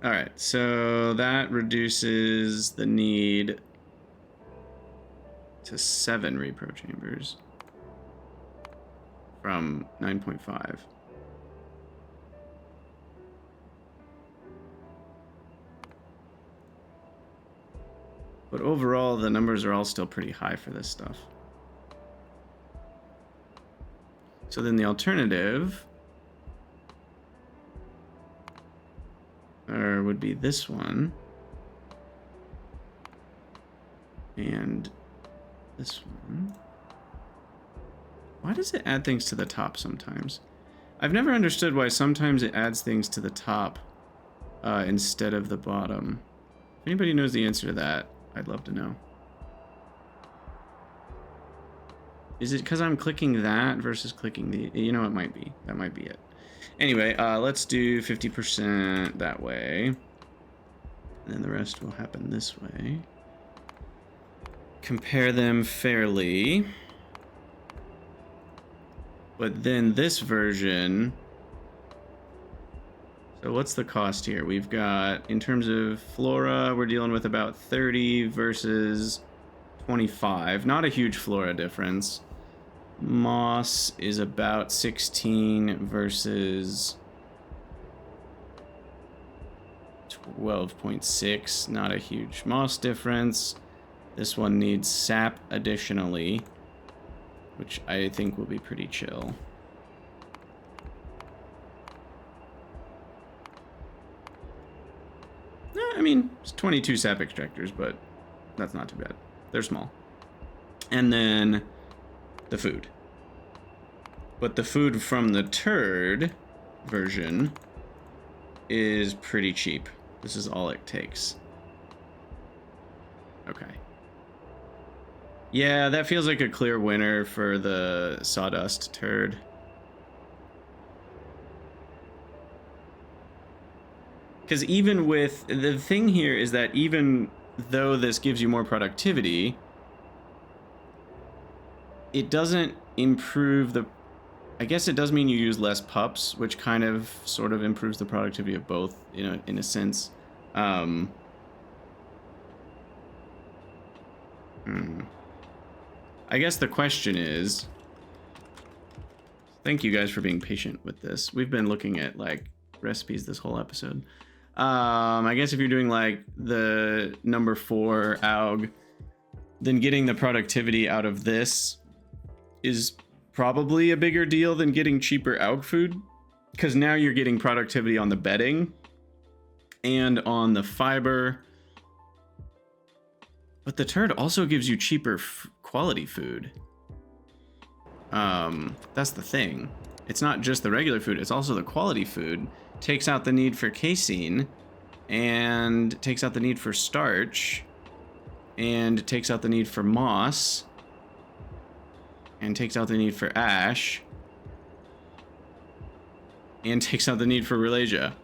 All right, so that reduces the need to 7 repro chambers from 9.5. But overall, the numbers are all still pretty high for this stuff. So then the alternative would be this one. And this one. Why does it add things to the top sometimes? I've never understood why sometimes it adds things to the top instead of the bottom. If anybody knows the answer to that, I'd love to know. Is it because I'm clicking that versus clicking the... You know, it might be. That might be it. Anyway, let's do 50% that way. And then the rest will happen this way. Compare them fairly. But then this version... So what's the cost here? We've got, in terms of flora, we're dealing with about 30 versus 25. Not a huge flora difference. Moss is about 16 versus 12.6. Not a huge moss difference. This one needs sap additionally, which I think will be pretty chill. I mean, it's 22 sap extractors, but that's not too bad. They're small. And then the food. But the food from the turd version is pretty cheap. This is all it takes. Okay. Yeah, that feels like a clear winner for the sawdust turd. Because even with... The thing here is that even though this gives you more productivity, it doesn't improve the... I guess it does mean you use less pups, which kind of sort of improves the productivity of both, you know, in a sense. I guess the question is... Thank you guys for being patient with this. We've been looking at, like, recipes this whole episode. I guess if you're doing like the number 4 AUG, then getting the productivity out of this is probably a bigger deal than getting cheaper AUG food, because now you're getting productivity on the bedding and on the fiber. But the turd also gives you cheaper quality food. That's the thing. It's not just the regular food, it's also the quality food. Takes out the need for casein, and takes out the need for starch, and takes out the need for moss, and takes out the need for ash, and takes out the need for ralasia,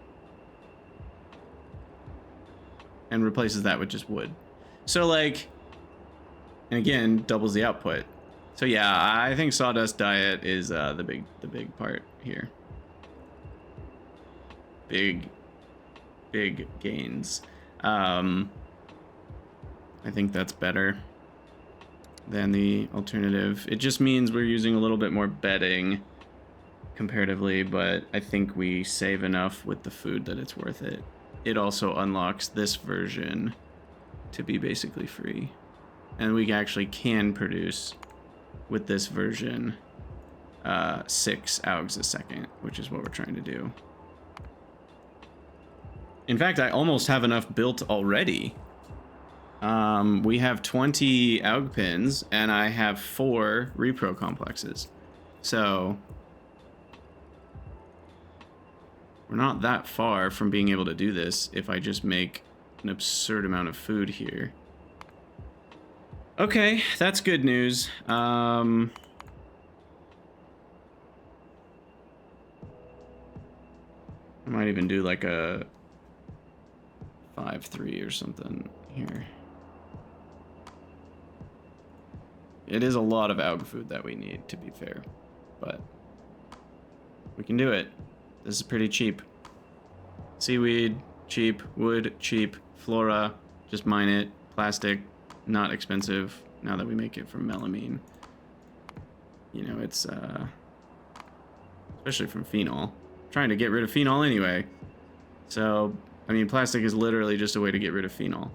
and replaces that with just wood. So like, and again, doubles the output. So yeah, I think sawdust diet is the big part here. Big gains. I think that's better than the alternative. It just means we're using a little bit more bedding comparatively, but I think we save enough with the food that it's worth it. It also unlocks this version to be basically free. And we actually can produce with this version 6 AUGs a second, which is what we're trying to do. In fact, I almost have enough built already. We have 20 AUG pins, and I have 4 repro complexes. So we're not that far from being able to do this if I just make an absurd amount of food here. Okay, that's good news. I might even do like a 5-3 or something here. It is a lot of AUG food that we need, to be fair, but we can do it. This is pretty cheap. Seaweed, cheap. Wood, cheap. Flora, just mine it. Plastic, not expensive now that we make it from melamine. You know, it's, especially from phenol. I'm trying to get rid of phenol anyway. So, I mean, plastic is literally just a way to get rid of phenol.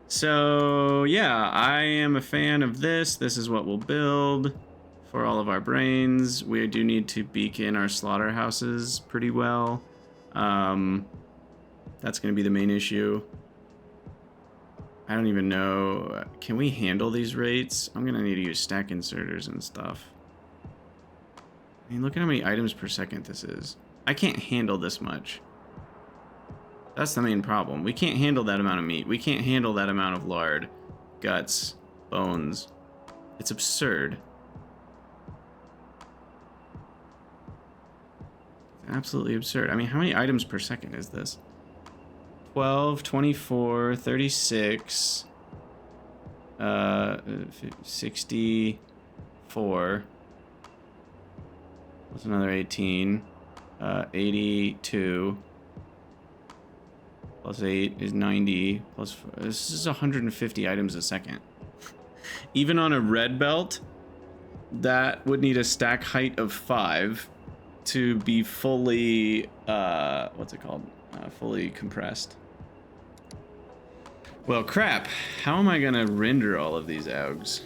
So, yeah, I am a fan of this. This is what we'll build for all of our brains. We do need to beacon our slaughterhouses pretty well. That's going to be the main issue. I don't even know. Can we handle these rates? I'm going to need to use stack inserters and stuff. I mean, look at how many items per second this is. I can't handle this much. That's the main problem. We can't handle that amount of meat. We can't handle that amount of lard, guts, bones. It's absurd. It's absolutely absurd. I mean, how many items per second is this? 12, 24, 36, 64. What's another 18? 82. Plus 8 is 90. Plus 4. This is 150 items a second. Even on a red belt, that would need a stack height of 5 to be fully, what's it called? Fully compressed. Well, crap. How am I gonna render all of these AUGs?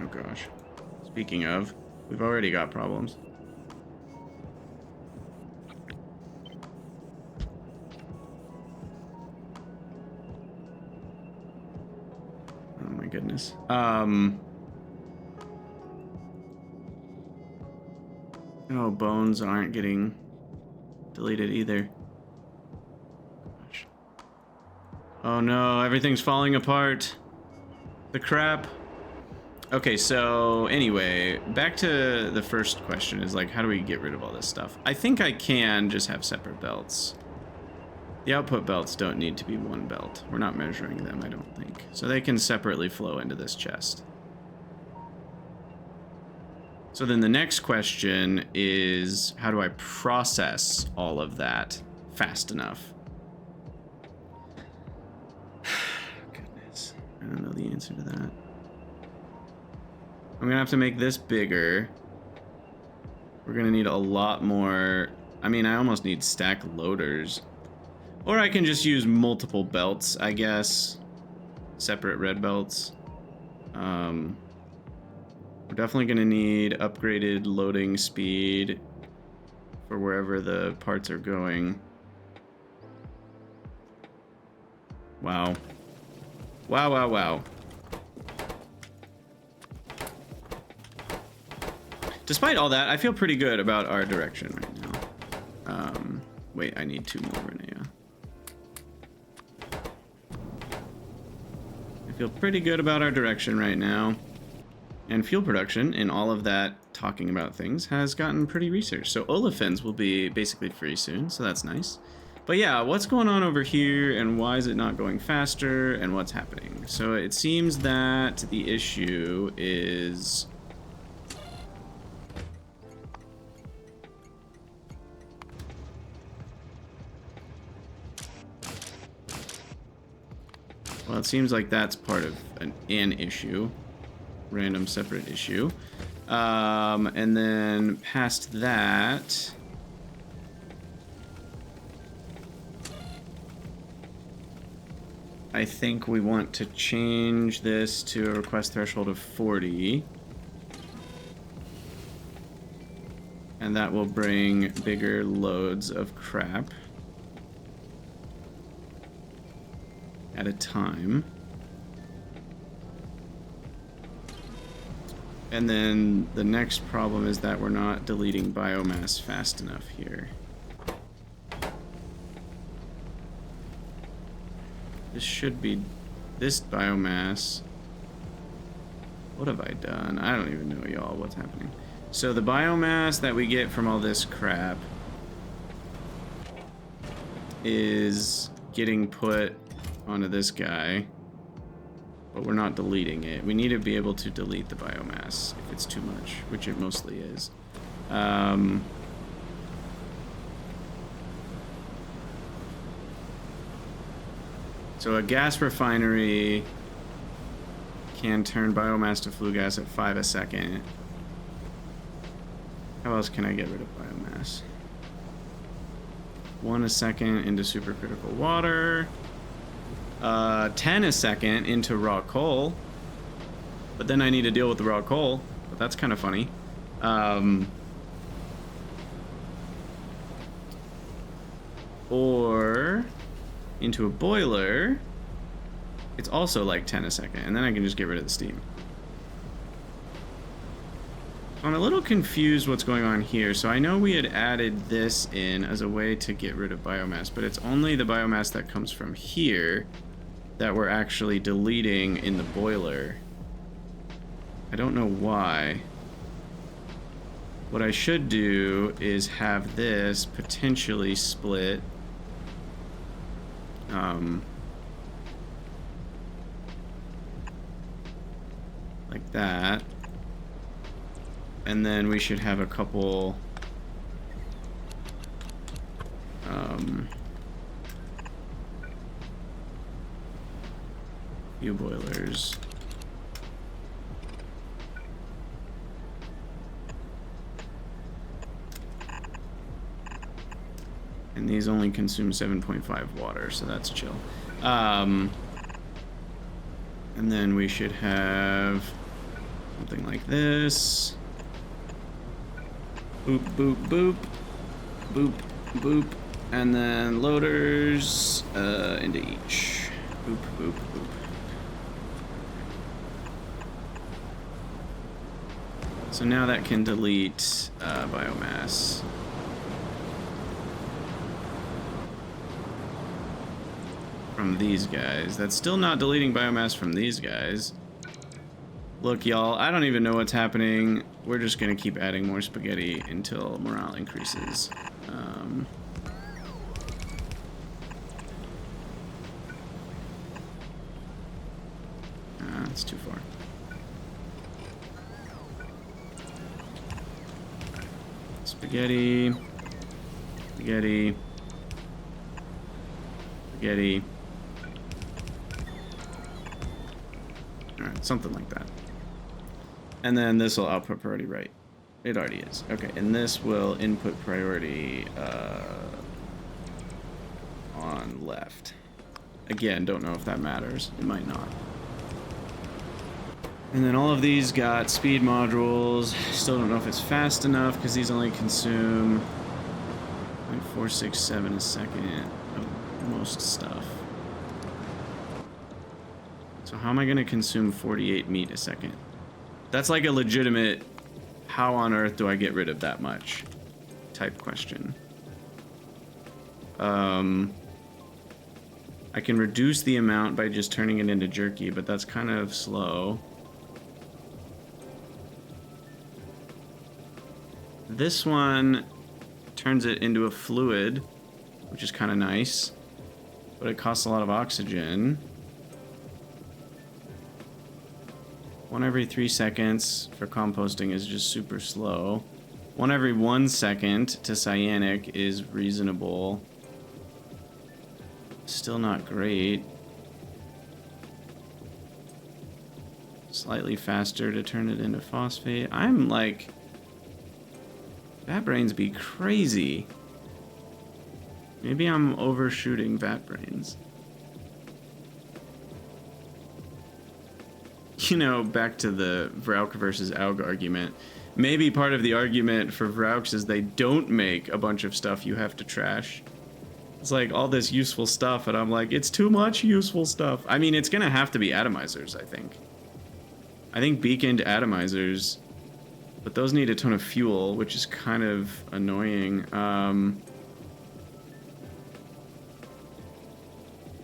Oh gosh. Speaking of, we've already got problems. Oh my goodness. Oh, bones aren't getting deleted either. Gosh. Oh no, everything's falling apart. The crap. Okay, so anyway, back to the first question is like, how do we get rid of all this stuff? I think I can just have separate belts. The output belts don't need to be one belt. We're not measuring them, I don't think. So they can separately flow into this chest. So then the next question is, how do I process all of that fast enough? Goodness, I don't know the answer to that. I'm gonna have to make this bigger. We're gonna need a lot more. I mean, I almost need stack loaders. Or I can just use multiple belts, I guess. Separate red belts. We're definitely gonna need upgraded loading speed for wherever the parts are going. Wow. Wow, wow, wow. Despite all that, I feel pretty good about our direction right now. Wait, I need 2 more, Renea. I feel pretty good about our direction right now. And fuel production in all of that talking about things has gotten pretty researched. So olefins will be basically free soon, so that's nice. But yeah, what's going on over here and why is it not going faster and what's happening? So it seems that the issue is... Well, it seems like that's part of an issue. Random separate issue. And then past that... I think we want to change this to a request threshold of 40. And that will bring bigger loads of crap at a time. And then the next problem is that we're not deleting biomass fast enough here. This should be this biomass. What have I done? I don't even know, y'all, what's happening. So the biomass that we get from all this crap is getting put onto this guy, but we're not deleting it. We need to be able to delete the biomass if it's too much, which it mostly is. So a gas refinery can turn biomass to flue gas at 5 a second. How else can I get rid of biomass? 1 a second into supercritical water. 10 a second into raw coal. But then I need to deal with the raw coal. But that's kind of funny. Or into a boiler. It's also like 10 a second. And then I can just get rid of the steam. I'm a little confused what's going on here. So I know we had added this in as a way to get rid of biomass, but it's only the biomass that comes from here that we're actually deleting in the boiler. I don't know why. What I should do is have this potentially split like that. And then we should have a couple few boilers. And these only consume 7.5 water, so that's chill. And then we should have something like this. Boop, boop, boop. Boop, boop. And then loaders into each. Boop, boop, boop. So now that can delete biomass. From these guys. That's still not deleting biomass from these guys. Look, y'all, I don't even know what's happening. We're just gonna keep adding more spaghetti until morale increases. That's too far. Spaghetti. Spaghetti. Spaghetti. Alright, something like that. And then this will output priority right. It already is. Okay, and this will input priority on left. Again, don't know if that matters. It might not. And then all of these got speed modules. Still don't know if it's fast enough because these only consume 0.467 a second of most stuff. So how am I going to consume 48 meat a second? That's like a legitimate, how on earth do I get rid of that much type question. I can reduce the amount by just turning it into jerky, but that's kind of slow. This one turns it into a fluid, which is kind of nice, but it costs a lot of oxygen. 1 every 3 seconds for composting is just super slow. 1 every 1 second to cyanic is reasonable. Still not great. Slightly faster to turn it into phosphate. I'm like... Vat brains be crazy. Maybe I'm overshooting vat brains. You know, back to the Vrauke versus Aug argument. maybe part of the argument for Vraux is they don't make a bunch of stuff you have to trash. It's like all this useful stuff, and I'm like, it's too much useful stuff. I mean, it's gonna have to be atomizers, I think. I think beaconed atomizers, but those need a ton of fuel, which is kind of annoying.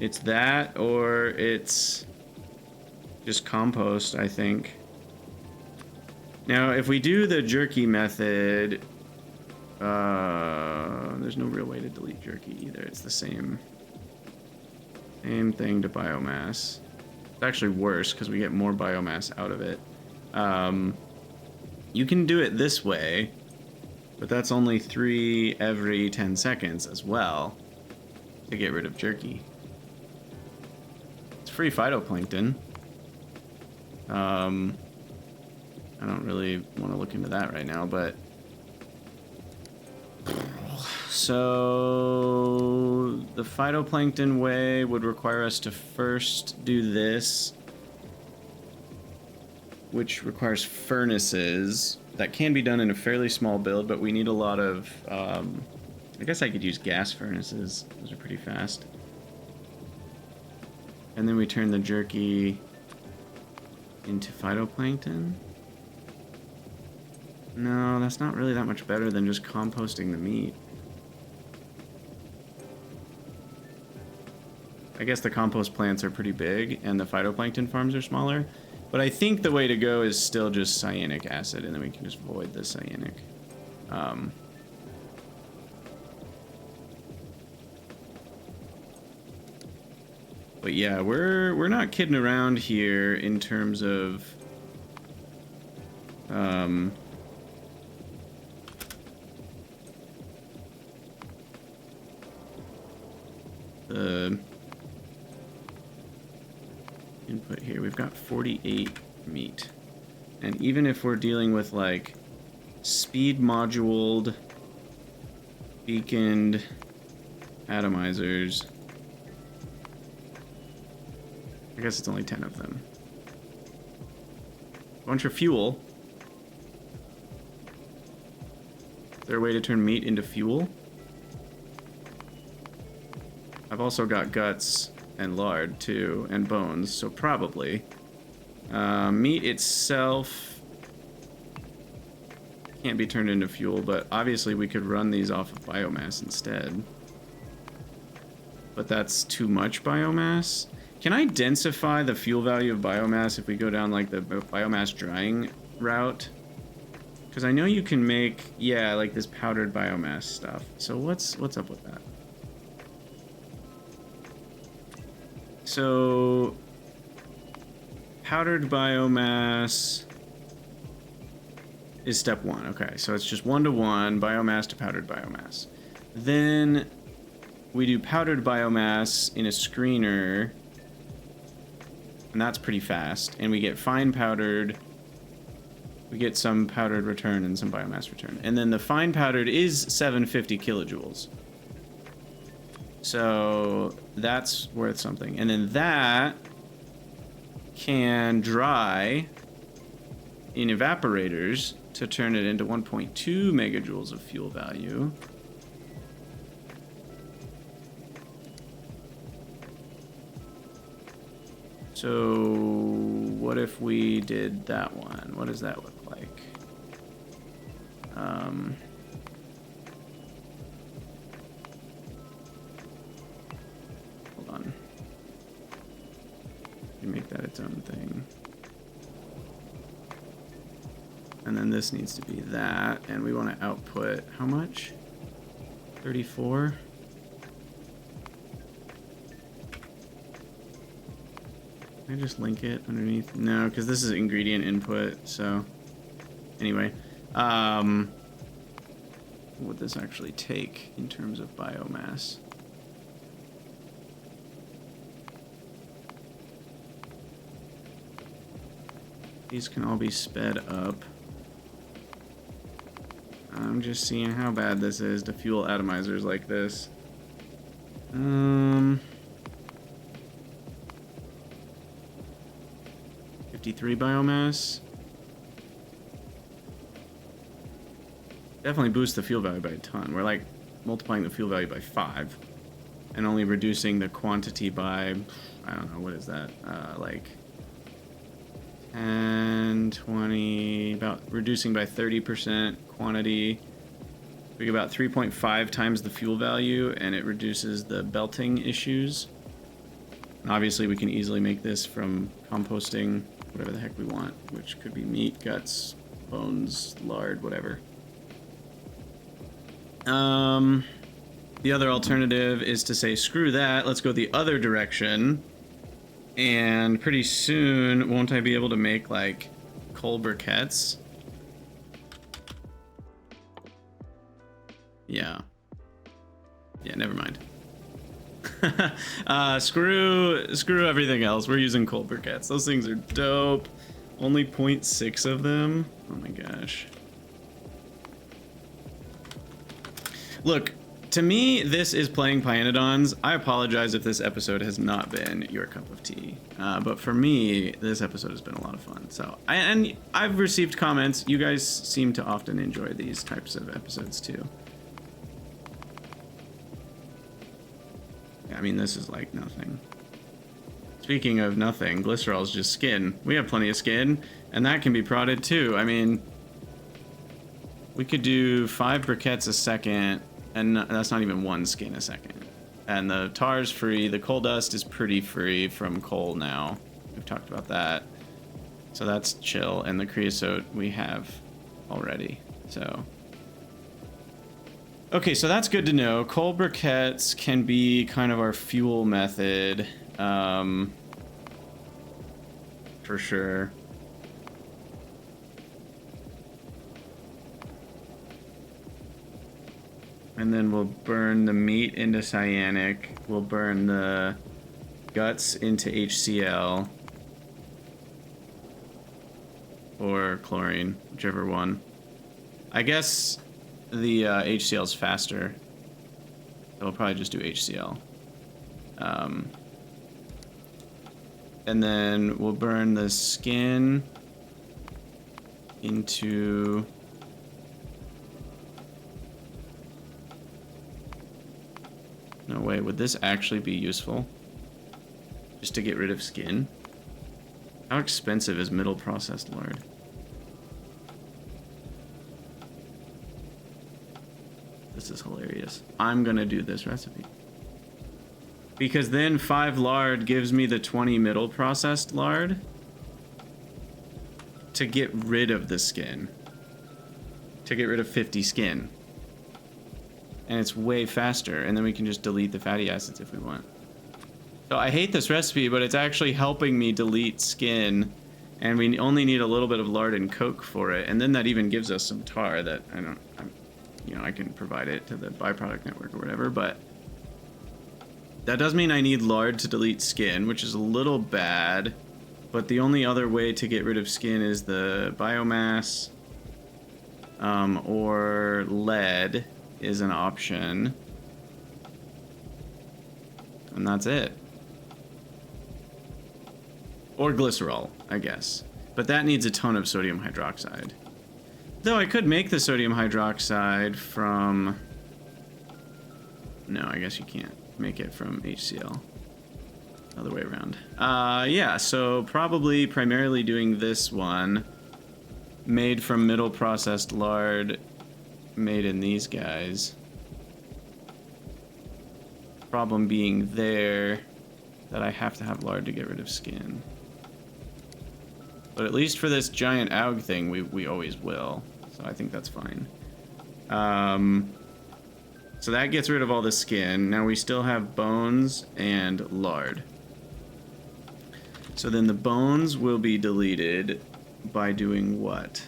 It's that, or it's just compost, I think. Now, if we do the jerky method, there's no real way to delete jerky either. It's the same thing to biomass. It's actually worse because we get more biomass out of it. You can do it this way, but that's only 3 every 10 seconds as well to get rid of jerky. It's free phytoplankton. I don't really want to look into that right now, but so the phytoplankton way would require us to first do this, which requires furnaces. That can be done in a fairly small build, but we need a lot of, I guess I could use gas furnaces. Those are pretty fast. And then we turn the jerky into phytoplankton. No, that's not really that much better than just composting the meat. I guess the compost plants are pretty big and the phytoplankton farms are smaller, but I think the way to go is still just cyanic acid, and then we can just void the cyanic. But yeah, we're not kidding around here in terms of the input here. We've got 48 meat, and even if we're dealing with like speed moduled beaconed atomizers, I guess it's only 10 of them. Bunch of fuel. Is there a way to turn meat into fuel? I've also got guts and lard too, and bones, so probably. Meat itself can't be turned into fuel, but obviously we could run these off of biomass instead. But that's too much biomass. Can I densify the fuel value of biomass if we go down like the biomass drying route? Because I know you can make, yeah, like this powdered biomass stuff. So what's up with that? So powdered biomass is step 1. Okay, so it's just 1-to-1 biomass to powdered biomass. Then we do powdered biomass in a screener, and that's pretty fast. And we get fine powdered. We get some powdered return and some biomass return. And then the fine powdered is 750 kilojoules. So that's worth something. And then that can dry in evaporators to turn it into 1.2 megajoules of fuel value. So what if we did that one? What does that look like? Hold on. You make that its own thing. And then this needs to be that, and we want to output how much? 34? Can I just link it underneath? No, because this is ingredient input, so anyway. What would this actually take in terms of biomass? These can all be sped up. I'm just seeing how bad this is to fuel atomizers like this. 53 biomass. definitely boosts the fuel value by a ton. We're like multiplying the fuel value by 5 and only reducing the quantity by, I don't know, what is that? Like 10, 20, about reducing by 30% quantity. We get about 3.5 times the fuel value, and it reduces the belting issues. And obviously, we can easily make this from composting whatever the heck we want, which could be meat, guts, bones, lard, whatever. The other alternative is to say, screw that, let's go the other direction. And pretty soon, won't I be able to make, like, coal briquettes? Yeah. Yeah, never mind. Screw everything else. We're using coal briquettes. Those things are dope. Only 0.6 of them. Oh my gosh. Look, to me, this is playing pyanodons. I apologize if this episode has not been your cup of tea. But for me, this episode has been a lot of fun. So, and I've received comments. You guys seem to often enjoy these types of episodes too. I mean, this is like nothing. Speaking of nothing, glycerol is just skin. We have plenty of skin, and that can be prodded too. I mean, we could do 5 briquettes a second, and that's not even 1 skin a second. And the tar's free. The coal dust is pretty free from coal now. We've talked about that. So that's chill. And the creosote we have already. So... okay, so that's good to know. Coal briquettes can be kind of our fuel method, for sure. And then we'll burn the meat into cyanic. We'll burn the guts into HCl. Or chlorine, whichever one. I guess... the HCl is faster. So we'll probably just do HCl. And then we'll burn the skin into... no way, would this actually be useful? Just to get rid of skin? How expensive is middle processed lard? This is hilarious. I'm gonna do this recipe. Because then 5 lard gives me the 20 middle processed lard to get rid of the skin. To get rid of 50 skin. And it's way faster, and then we can just delete the fatty acids if we want. So I hate this recipe, but it's actually helping me delete skin, and we only need a little bit of lard and coke for it, and then that even gives us some tar that I can provide it to the byproduct network or whatever, but that does mean I need lard to delete skin, which is a little bad, but the only other way to get rid of skin is the biomass, or lead is an option, and that's it. Or glycerol, I guess, but that needs a ton of sodium hydroxide. Though I could make the sodium hydroxide from... no, I guess you can't make it from HCl. Other way around. Yeah, so probably primarily doing this one. Made from middle processed lard. Made in these guys. Problem being there that I have to have lard to get rid of skin. But at least for this giant AUG thing, we always will. So I think that's fine. So that gets rid of all the skin. Now we still have bones and lard. So then the bones will be deleted by doing what?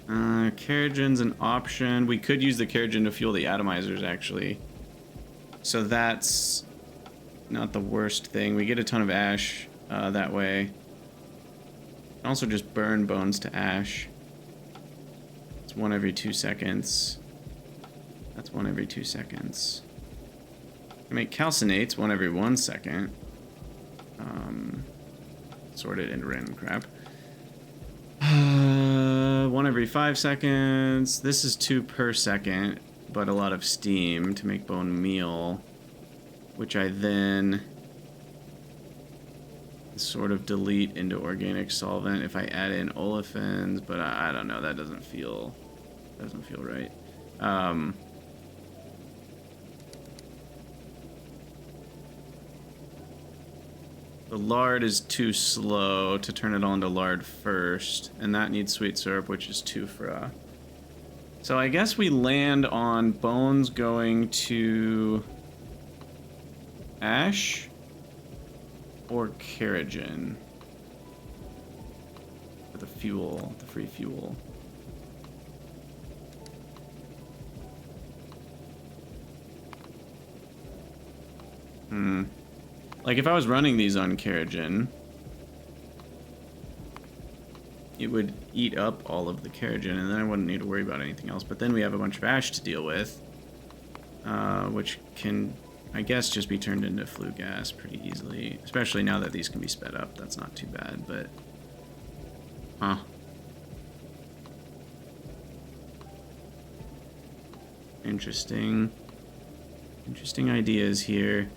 Kerogen's an option. We could use the kerogen to fuel the atomizers, actually. So that's not the worst thing. We get a ton of ash that way. Also just burn bones to ash. It's 1 every 2 seconds. That's 1 every 2 seconds. I make calcinates 1 every 1 second. sort it into random crap. 1 every 5 seconds. This is 2 per second, but a lot of steam to make bone meal, which I then sort of delete into organic solvent if I add in olefins, but I don't know, that doesn't feel right. The lard is too slow to turn it all into lard first, and that needs sweet syrup, which is 2 fra. So I guess we land on bones going to ash or Keragen for the fuel, the free fuel. Like if I was running these on Keragen, it would eat up all of the Keragen, and then I wouldn't need to worry about anything else. But then we have a bunch of ash to deal with, which can, I guess, just be turned into flue gas pretty easily. Especially now that these can be sped up. That's not too bad, but... Huh. Interesting. Interesting ideas here.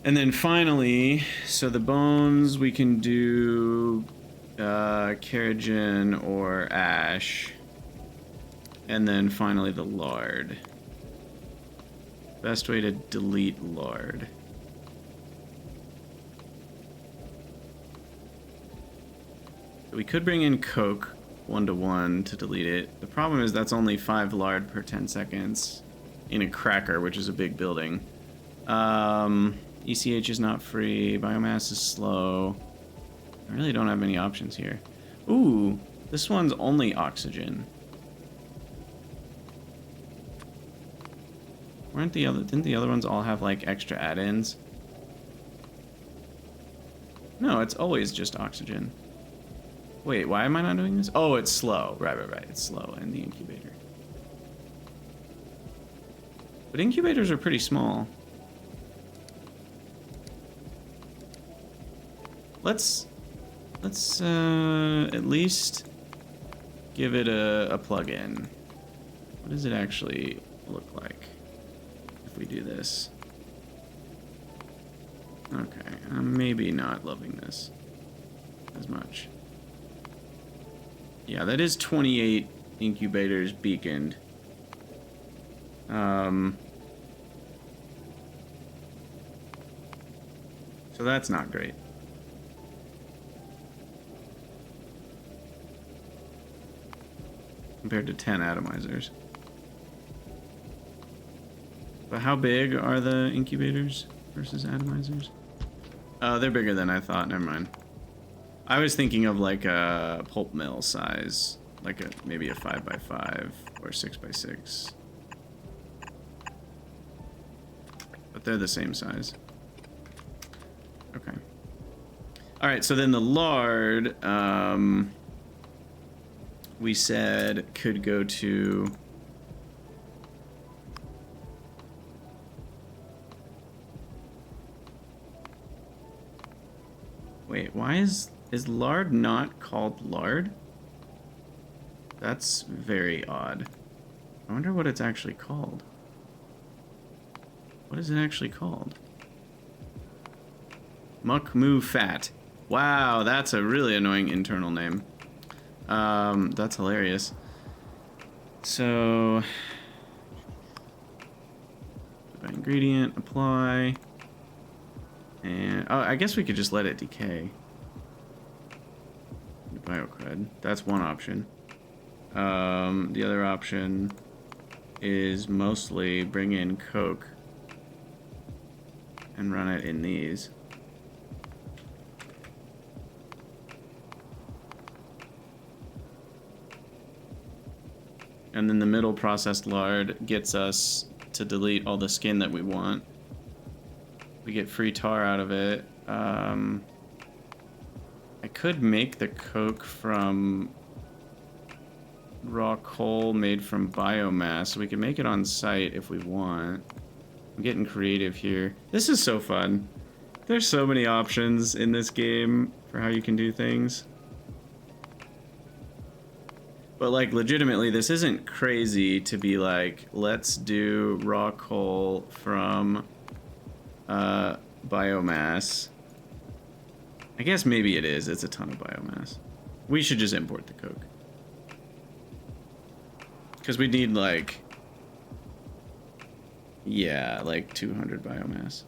And then finally, so the bones, we can do Keragen or ash. And then finally the lard. Best way to delete lard. We could bring in Coke 1-to-1 to delete it. The problem is that's only 5 lard per 10 seconds in a cracker, which is a big building. ECH is not free. Biomass is slow. I really don't have many options here. Ooh, this one's only oxygen. Didn't the other ones all have like extra add-ins? No, it's always just oxygen. Wait, why am I not doing this? Oh, it's slow. Right. It's slow in the incubator. But incubators are pretty small. Let's at least give it a plug-in. What does it actually look like if we do this? Okay, I'm maybe not loving this as much. Yeah, that is 28 incubators beaconed. So that's not great. Compared to 10 atomizers. But how big are the incubators versus atomizers? Oh, they're bigger than I thought. Never mind. I was thinking of like a pulp mill size, like maybe a 5x5 or 6x6. But they're the same size. Okay. All right. So then the lard. We said could go to wait, why is lard not called lard? That's very odd. I wonder what it's actually called. What is it actually called? Muck moo fat. Wow, that's a really annoying internal name. That's hilarious. So, ingredient, apply, and oh, I guess we could just let it decay. Biocred. That's one option. The other option is mostly bring in Coke and run it in these. And then the middle processed lard gets us to delete all the skin that we want. We get free tar out of it. I could make the Coke from raw coal made from biomass. We can make it on site if we want. I'm getting creative here. This is so fun. There's so many options in this game for how you can do things. But like legitimately, this isn't crazy to be like, let's do raw coal from biomass. I guess maybe it is. It's a ton of biomass. We should just import the coke. Because we need like, yeah, like 200 biomass.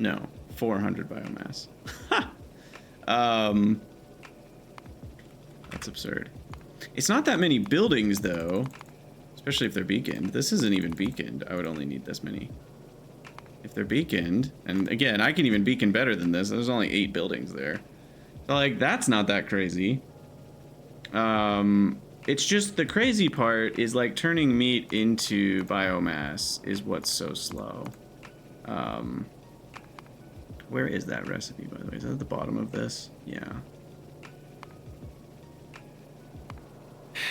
No, 400 biomass. That's absurd. It's not that many buildings though, especially if they're beaconed. This isn't even beaconed. I would only need this many. If they're beaconed, and again, I can even beacon better than this. There's only 8 buildings there. So like, that's not that crazy. It's just the crazy part is like turning meat into biomass is what's so slow. Where is that recipe, by the way? Is that at the bottom of this? Yeah.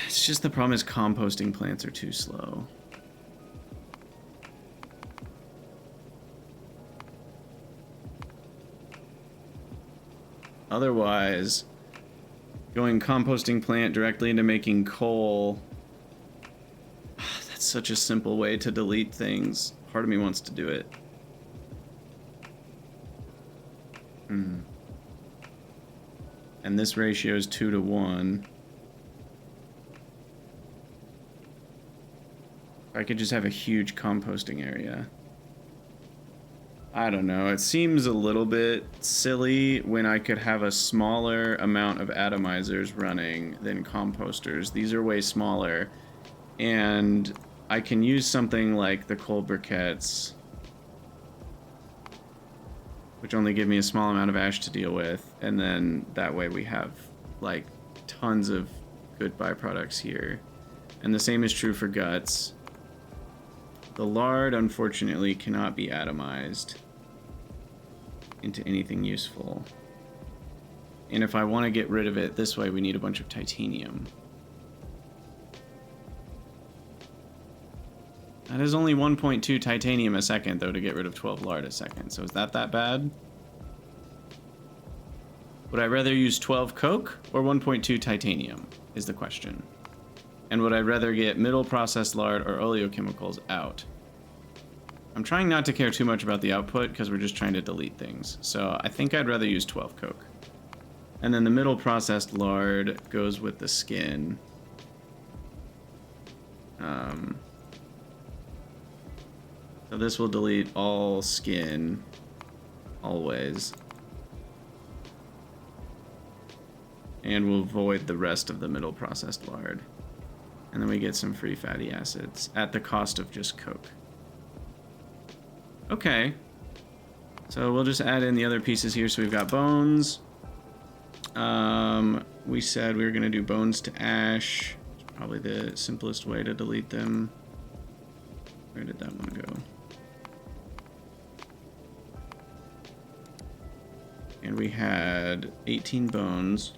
It's just the problem is composting plants are too slow. Otherwise, going composting plant directly into making coal, that's such a simple way to delete things. Part of me wants to do it. And this ratio is 2 to 1. I could just have a huge composting area. I don't know. It seems a little bit silly when I could have a smaller amount of atomizers running than composters. These are way smaller. And I can use something like the coal briquettes, which only give me a small amount of ash to deal with, and then that way we have like tons of good byproducts here. And the same is true for guts. The lard, unfortunately, cannot be atomized into anything useful. And if I want to get rid of it this way, we need a bunch of titanium. That is only 1.2 titanium a second, though, to get rid of 12 lard a second. So is that bad? Would I rather use 12 coke or 1.2 titanium, is the question. And would I rather get middle processed lard or oleochemicals out? I'm trying not to care too much about the output because we're just trying to delete things. So I think I'd rather use 12 coke. And then the middle processed lard goes with the skin. So this will delete all skin, always. And we'll void the rest of the middle processed lard. And then we get some free fatty acids at the cost of just coke. Okay. So we'll just add in the other pieces here. So we've got bones. We said we were going to do bones to ash. It's probably the simplest way to delete them. Where did that one go? And we had 18 bones.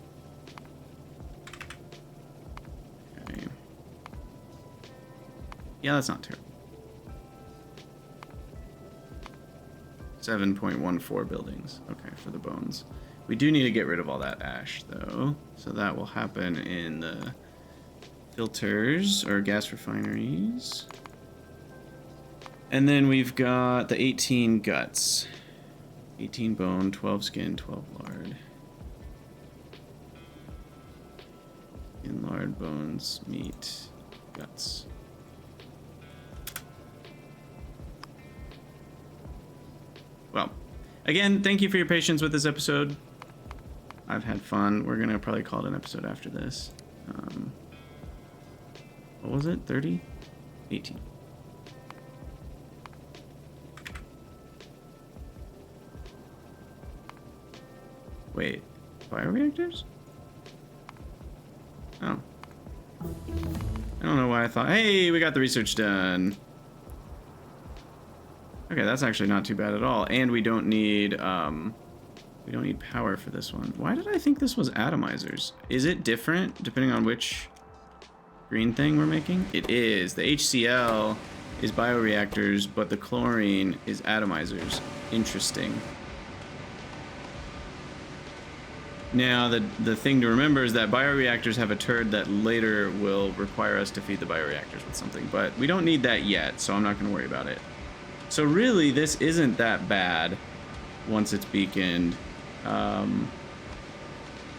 Okay. Yeah, that's not terrible. 7.14 buildings. Okay, for the bones. We do need to get rid of all that ash, though. So that will happen in the filters or gas refineries. And then we've got the 18 guts. 18 bone, 12 skin, 12 lard. In lard, bones, meat, guts. Well, again, thank you for your patience with this episode. I've had fun. We're going to probably call it an episode after this. What was it? 30? 18. Wait, bioreactors? Oh. I don't know why I thought, hey, we got the research done. Okay, that's actually not too bad at all. And we don't need power for this one. Why did I think this was atomizers? Is it different depending on which green thing we're making? It is. The HCl is bioreactors, but the chlorine is atomizers. Interesting. Now, the thing to remember is that bioreactors have a turd that later will require us to feed the bioreactors with something, but we don't need that yet, so I'm not going to worry about it. So really, this isn't that bad once it's beaconed.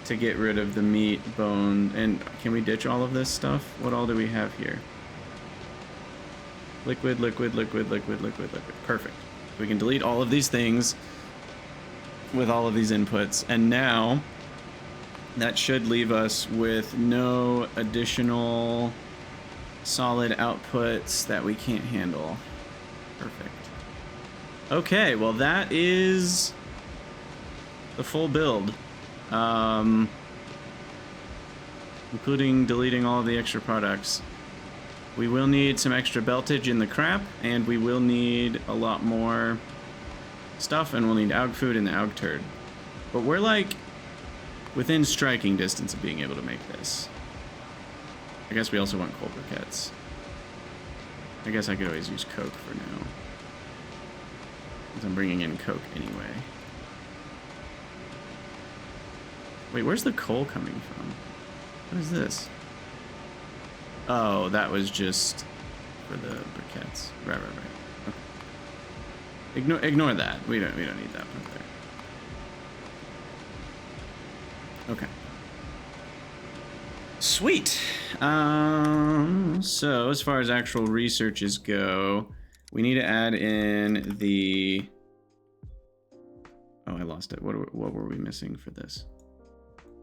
To get rid of the meat, bone, and can we ditch all of this stuff? What all do we have here? Liquid, liquid, liquid, liquid, liquid, liquid. Perfect. We can delete all of these things with all of these inputs, and now that should leave us with no additional solid outputs that we can't handle. Perfect. Okay, well that is the full build. Including deleting all of the extra products. We will need some extra beltage in the crap, and we will need a lot more stuff, and we'll need AUG food in the AUG turd. But we're like within striking distance of being able to make this. I guess we also want coal briquettes. I guess I could always use coke for now, because I'm bringing in coke anyway. Wait, where's the coal coming from? What is this? Oh, that was just for the briquettes. Right. Okay. Ignore that. We don't need that part there. Okay. Sweet. So as far as actual researches go, we need to add in the. Oh, I lost it. What were we missing for this?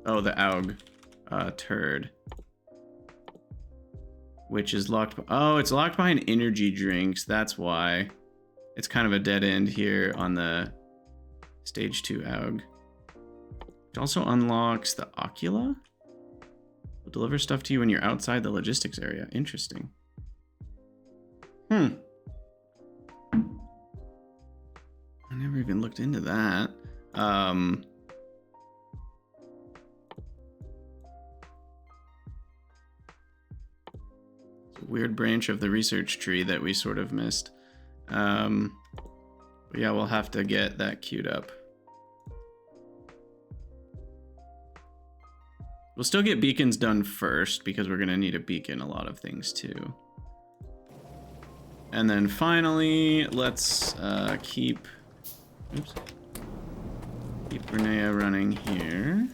Oh, the AUG turd, which is locked. Oh, it's locked behind energy drinks. That's why it's kind of a dead end here on the stage 2 AUG. It also unlocks the Ocula. Will deliver stuff to you when you're outside the logistics area. Interesting. I never even looked into that. Weird branch of the research tree that we sort of missed. But yeah, we'll have to get that queued up. We'll still get beacons done first because we're gonna need a beacon a lot of things too. And then finally, let's keep Renea running here.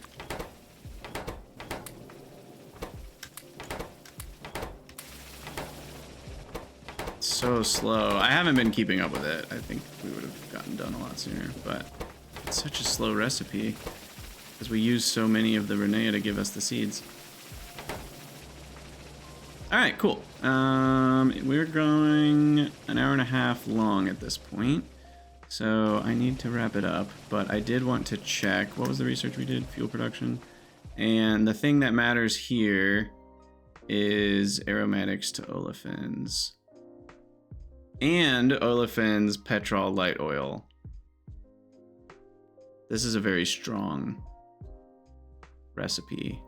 So slow. I haven't been keeping up with it. I think we would have gotten done a lot sooner, but it's such a slow recipe because we use so many of the Renea to give us the seeds. All right, cool. We're going an hour and a half long at this point, so I need to wrap it up, but I did want to check. What was the research we did? Fuel production. And the thing that matters here is aromatics to olefins. And olefins petrol light oil. This is a very strong recipe.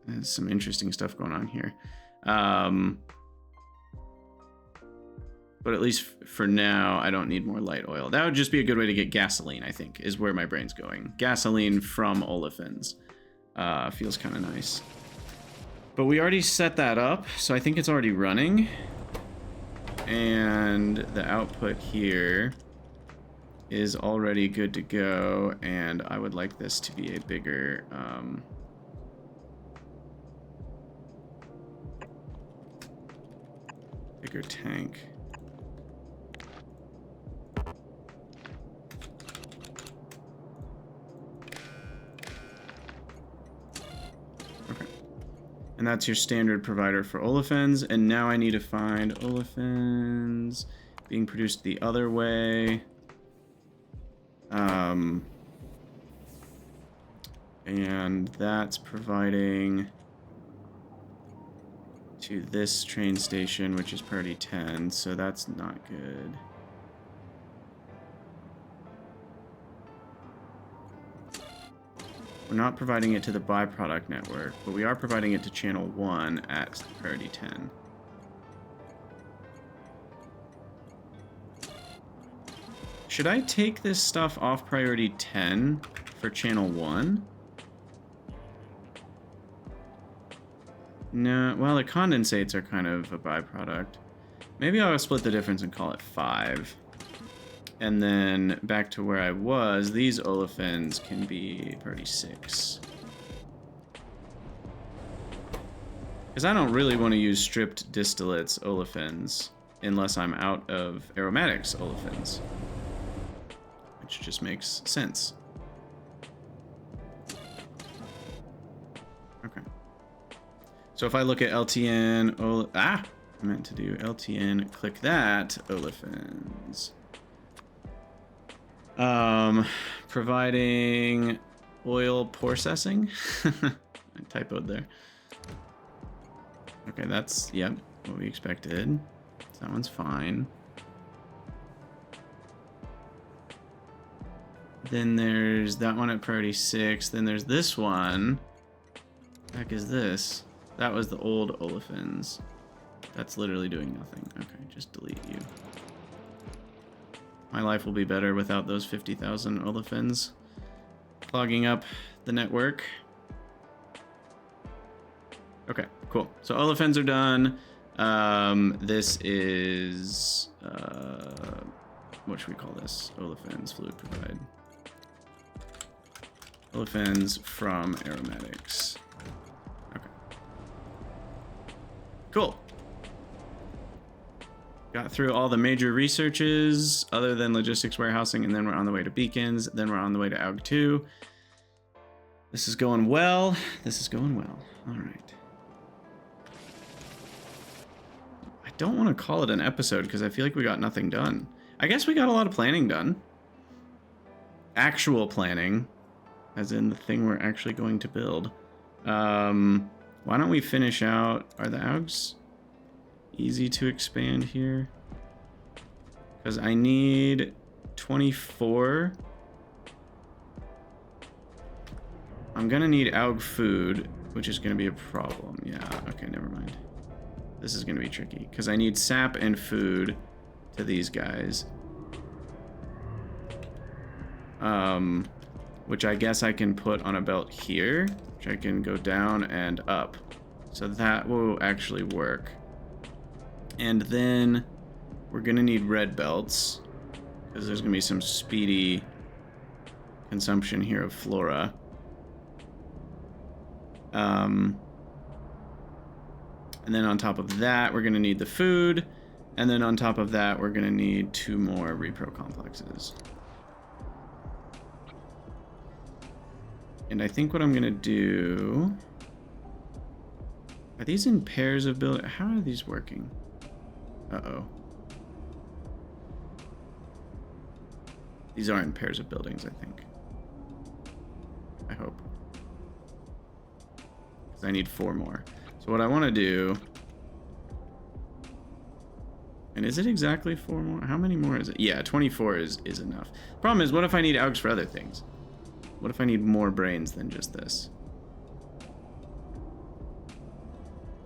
There's some interesting stuff going on here. But at least for now, I don't need more light oil. That would just be a good way to get gasoline, I think, is where my brain's going. Gasoline from olefins. Feels kind of nice. But we already set that up, so I think it's already running. And the output here is already good to go, and I would like this to be a bigger tank. Okay. And that's your standard provider for olefins, and now I need to find olefins being produced the other way. And that's providing to this train station, which is priority 10, so that's not good. We're not providing it to the byproduct network, but we are providing it to channel 1 at priority 10. Should I take this stuff off priority 10 for channel 1? No, well, the condensates are kind of a byproduct. Maybe I'll split the difference and call it 5. And then back to where I was, these olefins can be priority 6. Because I don't really want to use stripped distillates olefins unless I'm out of aromatics olefins. Which just makes sense. Okay. So if I look at LTN, I meant to do LTN, click that, olefins. Providing oil processing. I typoed there. Okay, that's, yep, what we expected. So that one's fine. Then there's that one at priority 6. Then there's this one. What the heck is this? That was the old olefins. That's literally doing nothing. Okay, just delete you. My life will be better without those 50,000 olefins clogging up the network. Okay, cool. So olefins are done. This is... what should we call this? Olefins, fluid provide. Olefins from aromatics. Okay. Cool. Got through all the major researches other than logistics warehousing, and then we're on the way to beacons, then we're on the way to AUG 2. This is going well. This is going well. All right. I don't want to call it an episode because I feel like we got nothing done. I guess we got a lot of planning done. Actual planning, as in the thing we're actually going to build. Why don't we finish out... Are the AUGs easy to expand here? Because I need 24. I'm going to need AUG food, which is going to be a problem. Yeah, okay, never mind. This is going to be tricky, because I need sap and food to these guys. Which I guess I can put on a belt here, which I can go down and up. So that will actually work. And then we're gonna need red belts, because there's gonna be some speedy consumption here of flora. And then on top of that, we're gonna need the food. And then on top of that, we're gonna need 2 more repro complexes. And I think what I'm gonna do... Are these in pairs of build? How are these working? Uh-oh. These are in pairs of buildings, I think. I hope. Because I need 4 more. So what I want to do... And is it exactly 4 more? How many more is it? Yeah, 24 is enough. Problem is, what if I need AUGs for other things? What if I need more brains than just this?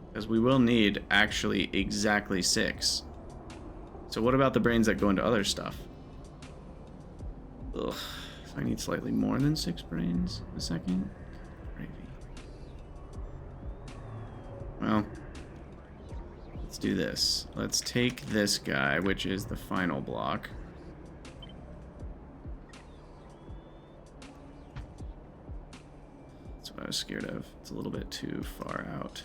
Because we will need actually exactly 6. So what about the brains that go into other stuff? Ugh. So I need slightly more than 6 brains a second? Gravy. Well, let's do this. Let's take this guy, which is the final block. That's what I was scared of. It's a little bit too far out.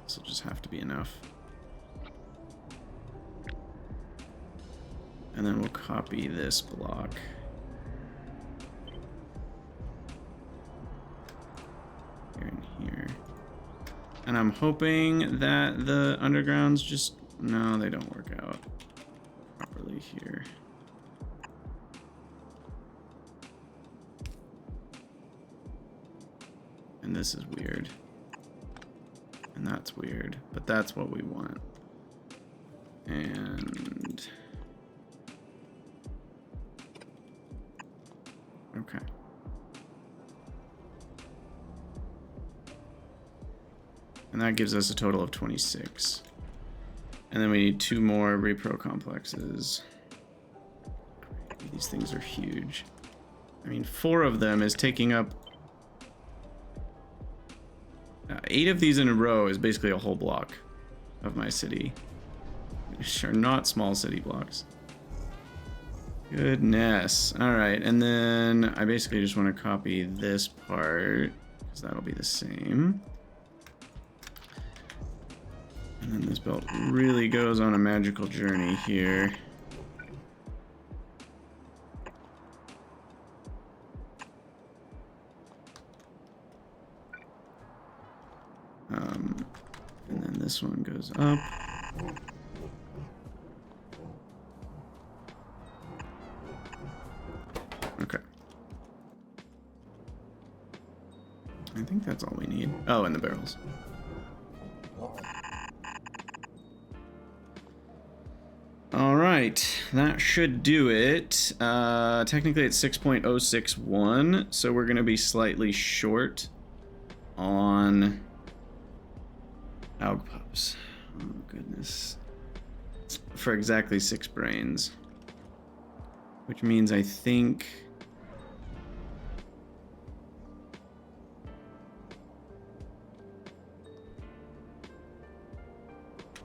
This will just have to be enough. And then we'll copy this block. Here and here. And I'm hoping that the undergrounds just... No, they don't work out properly here. And this is weird. And that's weird. But that's what we want. And Okay. And that gives us a total of 26. And then we need 2 more repro complexes. These things are huge. I mean, 4 of them is taking up... 8 of these in a row is basically a whole block of my city. Which are not small city blocks. Goodness. Alright, and then I basically just want to copy this part, because that'll be the same. And then this belt really goes on a magical journey here. And then this one goes up. Okay. I think that's all we need. Oh, and the barrels. All right, that should do it. Technically it's 6.061, so we're gonna be slightly short on Aug Pups. Oh goodness. For exactly 6 brains. Which means I think...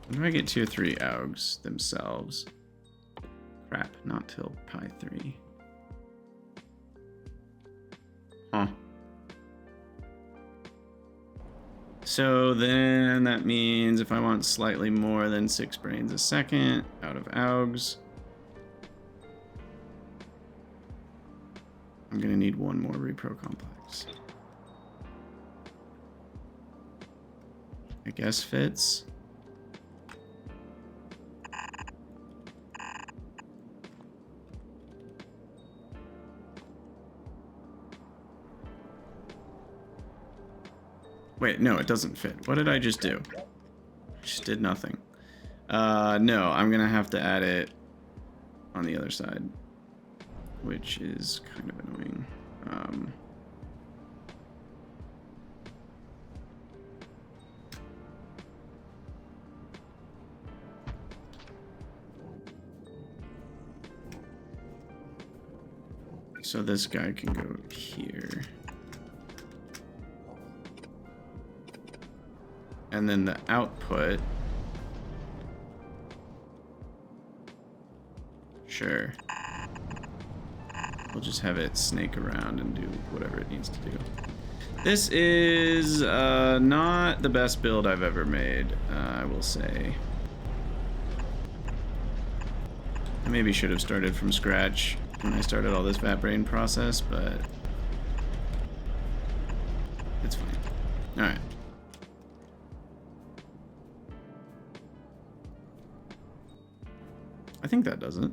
When do I get tier 3 Augs themselves? Crap, not till Pi 3. Huh. So then that means if I want slightly more than 6 brains a second out of Augs, I'm gonna need 1 more repro complex. I guess fits. Wait, no, it doesn't fit. What did I just do? I just did nothing. No, I'm gonna have to add it on the other side, which is kind of annoying. So this guy can go here. And then the output. Sure. We'll just have it snake around and do whatever it needs to do. This is not the best build I've ever made, I will say. I maybe should have started from scratch when I started all this vat brain process, but it's fine. Alright. I think that does it.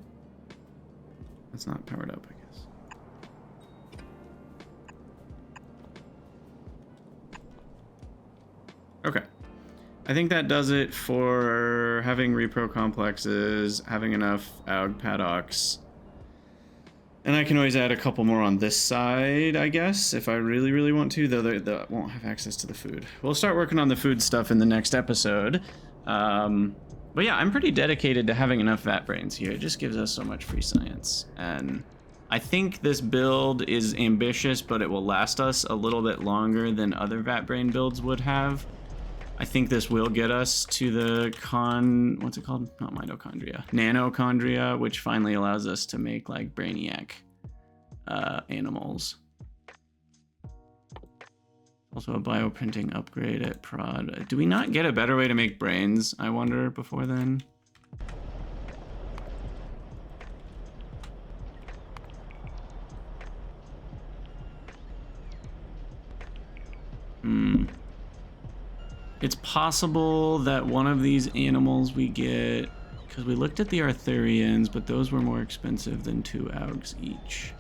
That's not powered up, I guess. Okay. I think that does it for having repro complexes, having enough Aug paddocks. And I can always add a couple more on this side, I guess, if I really, really want to, though they won't have access to the food. We'll start working on the food stuff in the next episode. But yeah, I'm pretty dedicated to having enough vat brains here. It just gives us so much free science. And I think this build is ambitious, but it will last us a little bit longer than other vat brain builds would have. I think this will get us to the what's it called? Not mitochondria. Nanochondria, which finally allows us to make like brainiac animals. Also a bioprinting upgrade at prod. Do we not get a better way to make brains, I wonder, before then? It's possible that one of these animals we get, because we looked at the Arthurians, but those were more expensive than 2 Augs each.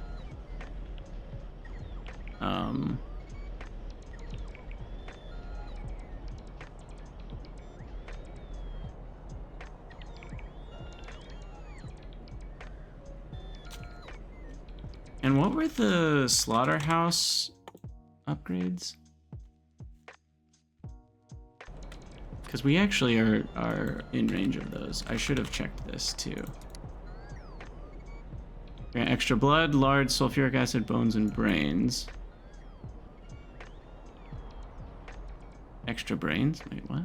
And what What were the slaughterhouse upgrades? Because we actually are in range of those. I should have checked this too. Grant extra blood, lard, sulfuric acid, bones, and brains. Extra brains? Wait, what?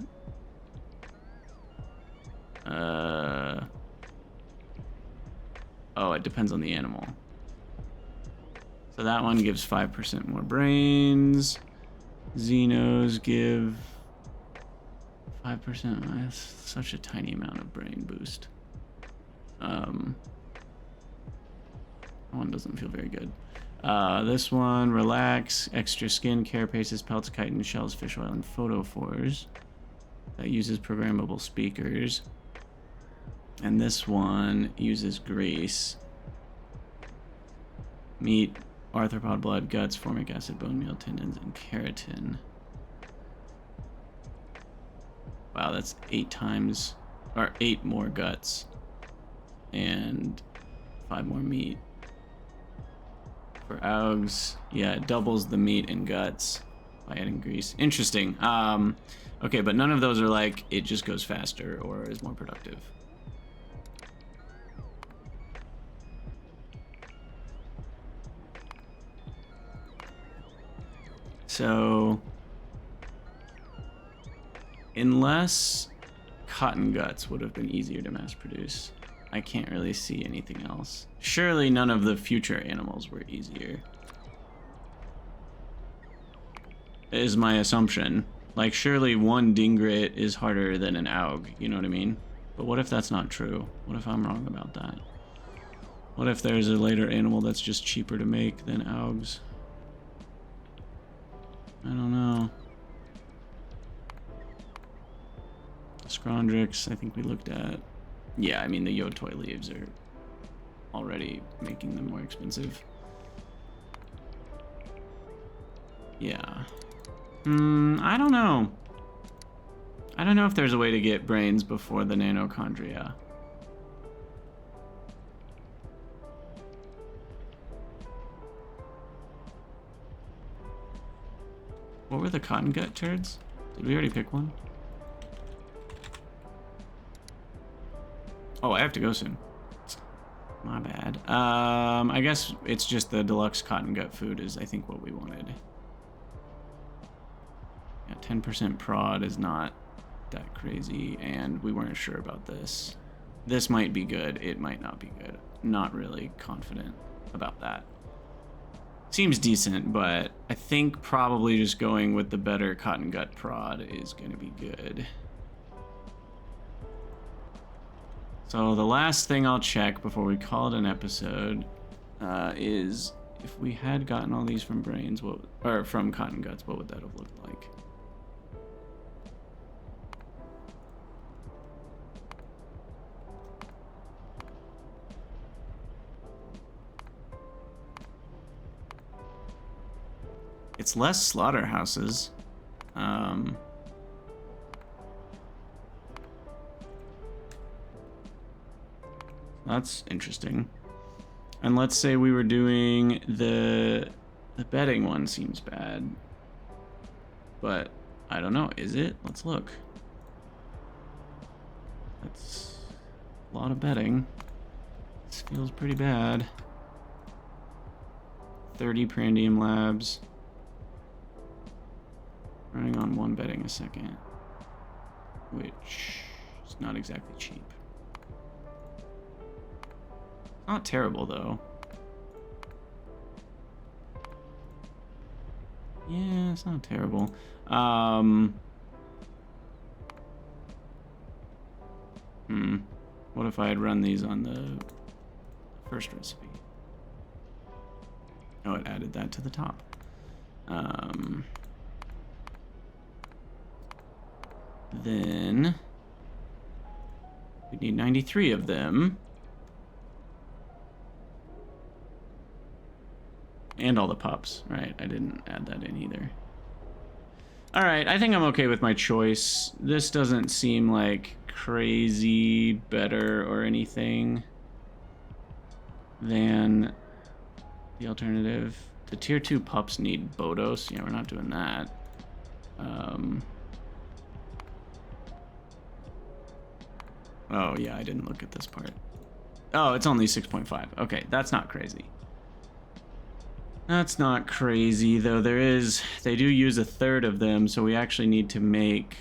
Oh, it depends on the animal. So that one gives 5% more brains. Xenos give 5%. That's such a tiny amount of brain boost. That one doesn't feel very good. This one, relax, extra skin, carapaces, pelts, chitin, shells, fish oil, and photophores. That uses programmable speakers. And this one uses grease. Meat, arthropod blood, guts, formic acid, bone meal, tendons, and keratin. Wow, that's 8 more guts. And 5 more meat. For AUGs, yeah, it doubles the meat and guts by adding grease. Interesting. Okay, but none of those are like, it just goes faster or is more productive. So, unless cotton guts would have been easier to mass produce, I can't really see anything else. Surely none of the future animals were easier, is my assumption. Like, surely one dingrit is harder than an AUG, you know what I mean? But what if that's not true? What if I'm wrong about that? What if there's a later animal that's just cheaper to make than AUGs? I don't know. Scrondrix, I think we looked at. Yeah, I mean, the Yotoi leaves are already making them more expensive. Yeah. I don't know. I don't know if there's a way to get brains before the nanochondria. What were the cotton gut turds? Did we already pick one? Oh, I have to go soon. My bad. I guess it's just the deluxe cotton gut food is, I think, what we wanted. Yeah, 10% prod is not that crazy, and we weren't sure about this. This might be good. It might not be good. Not really confident about that. Seems decent, but I think probably just going with the better cotton gut prod is going to be good. So the last thing I'll check before we call it an episode is if we had gotten all these from brains, or from cotton guts, what would that have looked like? It's less slaughterhouses. That's interesting. And let's say we were doing the bedding one seems bad. But I don't know, is it? Let's look. That's a lot of bedding. This feels pretty bad. 30 Prandium labs. Running on 1 bedding a second, which is not exactly cheap. Not terrible though. Yeah, it's not terrible. What if I had run these on the first recipe? Oh, it added that to the top. Then we need 93 of them. And all the pups, right? I didn't add that in either. All right, I think I'm okay with my choice. This doesn't seem like crazy better or anything than The alternative. The tier 2 pups need Bodos. Yeah, we're not doing that. Oh, yeah, I didn't look at this part. Oh, it's only 6.5. Okay, that's not crazy. That's not crazy, though. They do use a third of them, so we actually need to make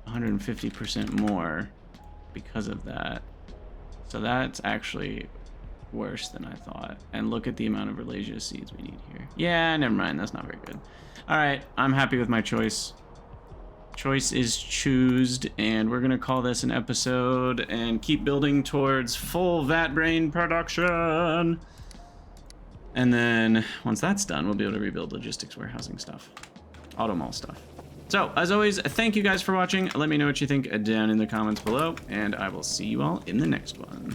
150% more because of that. So that's actually worse than I thought. And look at the amount of Ralasia seeds we need here. Yeah, never mind. That's not very good. All right, I'm happy with my choice. Choice is choosed, and we're gonna call this an episode and keep building towards full vat brain production. And then once that's done, we'll be able to rebuild logistics warehousing stuff, auto mall stuff. So as always, thank you guys for watching. Let me know what you think down in the comments below, and I will see you all in the next one.